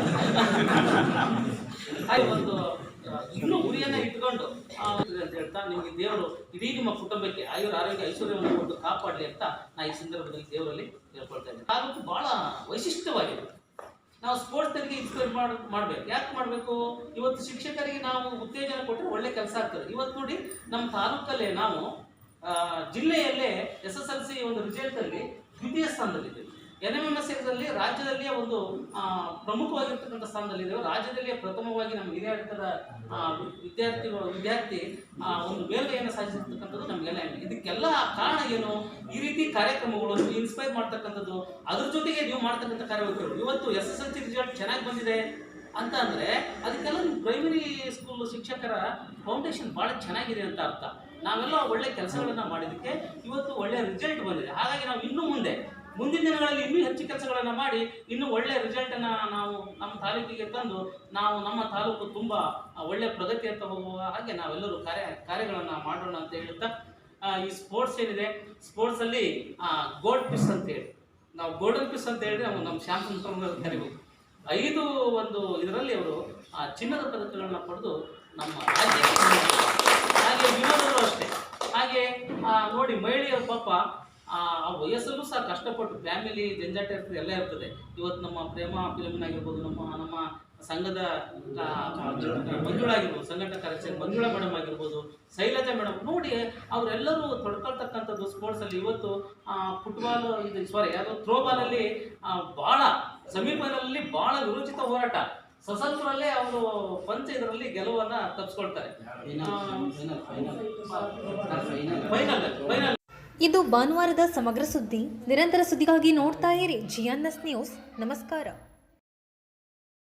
ಹಾಗೆ ಒಂದು ಇನ್ನೂ ಗುರಿಯನ್ನು ಇಟ್ಕೊಂಡು ಅಂತ ಹೇಳ್ತಾ, ನಿಮಗೆ ದೇವರು ಇಡೀ ನಿಮ್ಮ ಕುಟುಂಬಕ್ಕೆ ಆರೋಗ್ಯ ಐಶ್ವರ್ಯವನ್ನು ಕೊಟ್ಟು ಕಾಪಾಡಲಿ ಅಂತ ನಾನು ಈ ಸಂದರ್ಭದಲ್ಲಿ ದೇವರಲ್ಲಿ ಹೇಳ್ಕೊಳ್ತಾ ಇದ್ದೀನಿ. ತಾಲೂಕು ಭಾಳ ವೈಶಿಷ್ಟ್ಯವಾಗಿದೆ. ನಾವು ಸ್ಪೋರ್ಟ್ಸ್ಗಳಿಗೆ ಇನ್ಸ್ಪೈರ್ ಮಾಡಬೇಕು. ಯಾಕೆ ಮಾಡಬೇಕು? ಇವತ್ತು ಶಿಕ್ಷಕರಿಗೆ ನಾವು ಉತ್ತೇಜನ ಕೊಟ್ಟರೆ ಒಳ್ಳೆ ಕೆಲಸ ಆಗ್ತದೆ. ಇವತ್ತು ನೋಡಿ, ನಮ್ಮ ತಾಲೂಕಲ್ಲೇ ನಾವು ಜಿಲ್ಲೆಯಲ್ಲೇ SSLC ಒಂದು ರಿಸಲ್ಟಲ್ಲಿ 2ನೇ ಸ್ಥಾನದಲ್ಲಿದ್ದೇವೆ. NMMSದಲ್ಲಿ ರಾಜ್ಯದಲ್ಲಿಯೇ ಒಂದು ಪ್ರಮುಖವಾಗಿರ್ತಕ್ಕಂಥ ಸ್ಥಾನದಲ್ಲಿದ್ದೇವೆ. ರಾಜ್ಯದಲ್ಲಿಯೇ ಪ್ರಥಮವಾಗಿ ನಮ್ಮ ಹಿರಿಯಾಡಳಿತದ ವಿದ್ಯಾರ್ಥಿ ಒಂದು ಮೇಲುಗೈಯನ್ನು ಸಾಧಿಸಿರ್ತಕ್ಕಂಥದ್ದು ನಮಗೆಲ್ಲ ಹೆಮ್ಮೆ. ಇದಕ್ಕೆಲ್ಲ ಕಾರಣ ಏನು? ಈ ರೀತಿ ಕಾರ್ಯಕ್ರಮಗಳು ಇನ್ಸ್ಪೈರ್ ಮಾಡ್ತಕ್ಕಂಥದ್ದು, ಅದ್ರ ಜೊತೆಗೆ ನೀವು ಮಾಡ್ತಕ್ಕಂಥ ಕಾರ್ಯಕ್ರಮಗಳು. ಇವತ್ತು SSLC ರಿಸಲ್ಟ್ ಚೆನ್ನಾಗಿ ಬಂದಿದೆ ಅಂತ ಅಂದರೆ ಅದಕ್ಕೆಲ್ಲ ನಿಮ್ಮ ಪ್ರೈಮರಿ ಸ್ಕೂಲ್ ಶಿಕ್ಷಕರ ಫೌಂಡೇಶನ್ ಭಾಳ ಚೆನ್ನಾಗಿದೆ ಅಂತ ಅರ್ಥ. ನಾವೆಲ್ಲ ಒಳ್ಳೆ ಕೆಲಸಗಳನ್ನು ಮಾಡಿದ್ದಕ್ಕೆ ಇವತ್ತು ಒಳ್ಳೆಯ ರಿಸಲ್ಟ್ ಬಂದಿದೆ. ಹಾಗಾಗಿ ನಾವು ಇನ್ನು ಮುಂದೆ ಮುಂದಿನ ದಿನಗಳಲ್ಲಿ ಇನ್ನೂ ಹೆಚ್ಚು ಕೆಲಸಗಳನ್ನು ಮಾಡಿ ಇನ್ನೂ ಒಳ್ಳೆಯ ರಿಸಲ್ಟನ್ನು ನಾವು ನಮ್ಮ ತಾಲೂಕಿಗೆ ತಂದು ನಾವು ನಮ್ಮ ತಾಲೂಕು ತುಂಬ ಒಳ್ಳೆಯ ಪ್ರಗತಿಯತ್ತ ಹೋಗುವ ಹಾಗೆ ನಾವೆಲ್ಲರೂ ಕಾರ್ಯಗಳನ್ನು ಮಾಡೋಣ ಅಂತ ಹೇಳ್ತಾ ಈ ಸ್ಪೋರ್ಟ್ಸ್ ಏನಿದೆ ಸ್ಪೋರ್ಟ್ಸಲ್ಲಿ ಗೋಲ್ಡ್ ಪಿಸ್ ಅಂತ ಹೇಳಿ ನಾವು ಗೋಲ್ಡನ್ ಪಿಸ್ ಅಂತ ಹೇಳಿದ್ರೆ ನಮ್ಮ ಶ್ಯಾಮ್ ಸುಂದರ್ ಕರಿಬೇಕು 5 ಒಂದು ಇದರಲ್ಲಿ ಅವರು ಚಿನ್ನದ ಪದಕಗಳನ್ನ ಪಡೆದು ನಮ್ಮ ರಾಜ್ಯಕ್ಕೆ ಹಾಗೆ ವಿನೋದವರು ಅಷ್ಟೇ ಹಾಗೆ ನೋಡಿ ಮಹಿಳೆಯರ ಪಾಪ ಆ ವಯಸ್ಸಲ್ಲೂ ಸಹ ಕಷ್ಟಪಟ್ಟು ಫ್ಯಾಮಿಲಿ ಜಂಜಾಟ ಇರ್ತದೆ ಎಲ್ಲ ಇರ್ತದೆ. ಇವತ್ತು ನಮ್ಮ ಪ್ರೇಮ ಫಿಲಮ್ನಾಗಿರ್ಬೋದು, ನಮ್ಮ ಸಂಘದ ಮಂಜುಳಾ ಆಗಿರ್ಬೋದು, ಸಂಘಟನಾ ಕಾರ್ಯದರ್ಶಿ ಮಂಜುಳಾ ಮೇಡಮ್ ಆಗಿರ್ಬೋದು, ಶೈಲಜಾ ಮೇಡಮ್ ನೋಡಿ ಅವರೆಲ್ಲರೂ ತೊಡ್ಕೊಳ್ತಕ್ಕಂಥದ್ದು ಸ್ಪೋರ್ಟ್ಸಲ್ಲಿ. ಇವತ್ತು ಫುಟ್ಬಾಲ್ ಯಾವುದು ಥ್ರೋಬಾಲಲ್ಲಿ ಭಾಳ ಸೆಮಿಫೈನಲಲ್ಲಿ ಭಾಳ ವಿರೋಚಿತ ಹೋರಾಟ, ಸಶಸ್ತ್ರಲ್ಲೇ ಅವರು ಇದರಲ್ಲಿ ಗೆಲುವನ್ನ ತಪ್ಪಿಸ್ಕೊಳ್ತಾರೆ. ಫೈನಲ್ ಇದು ಭಾನುವಾರದ ಸಮಗ್ರ ಸುದ್ದಿ. ನಿರಂತರ ಸುದ್ದಿಗಾಗಿ ನೋಡ್ತಾ ಇರಿ GNS ನ್ಯೂಸ್. ನಮಸ್ಕಾರ.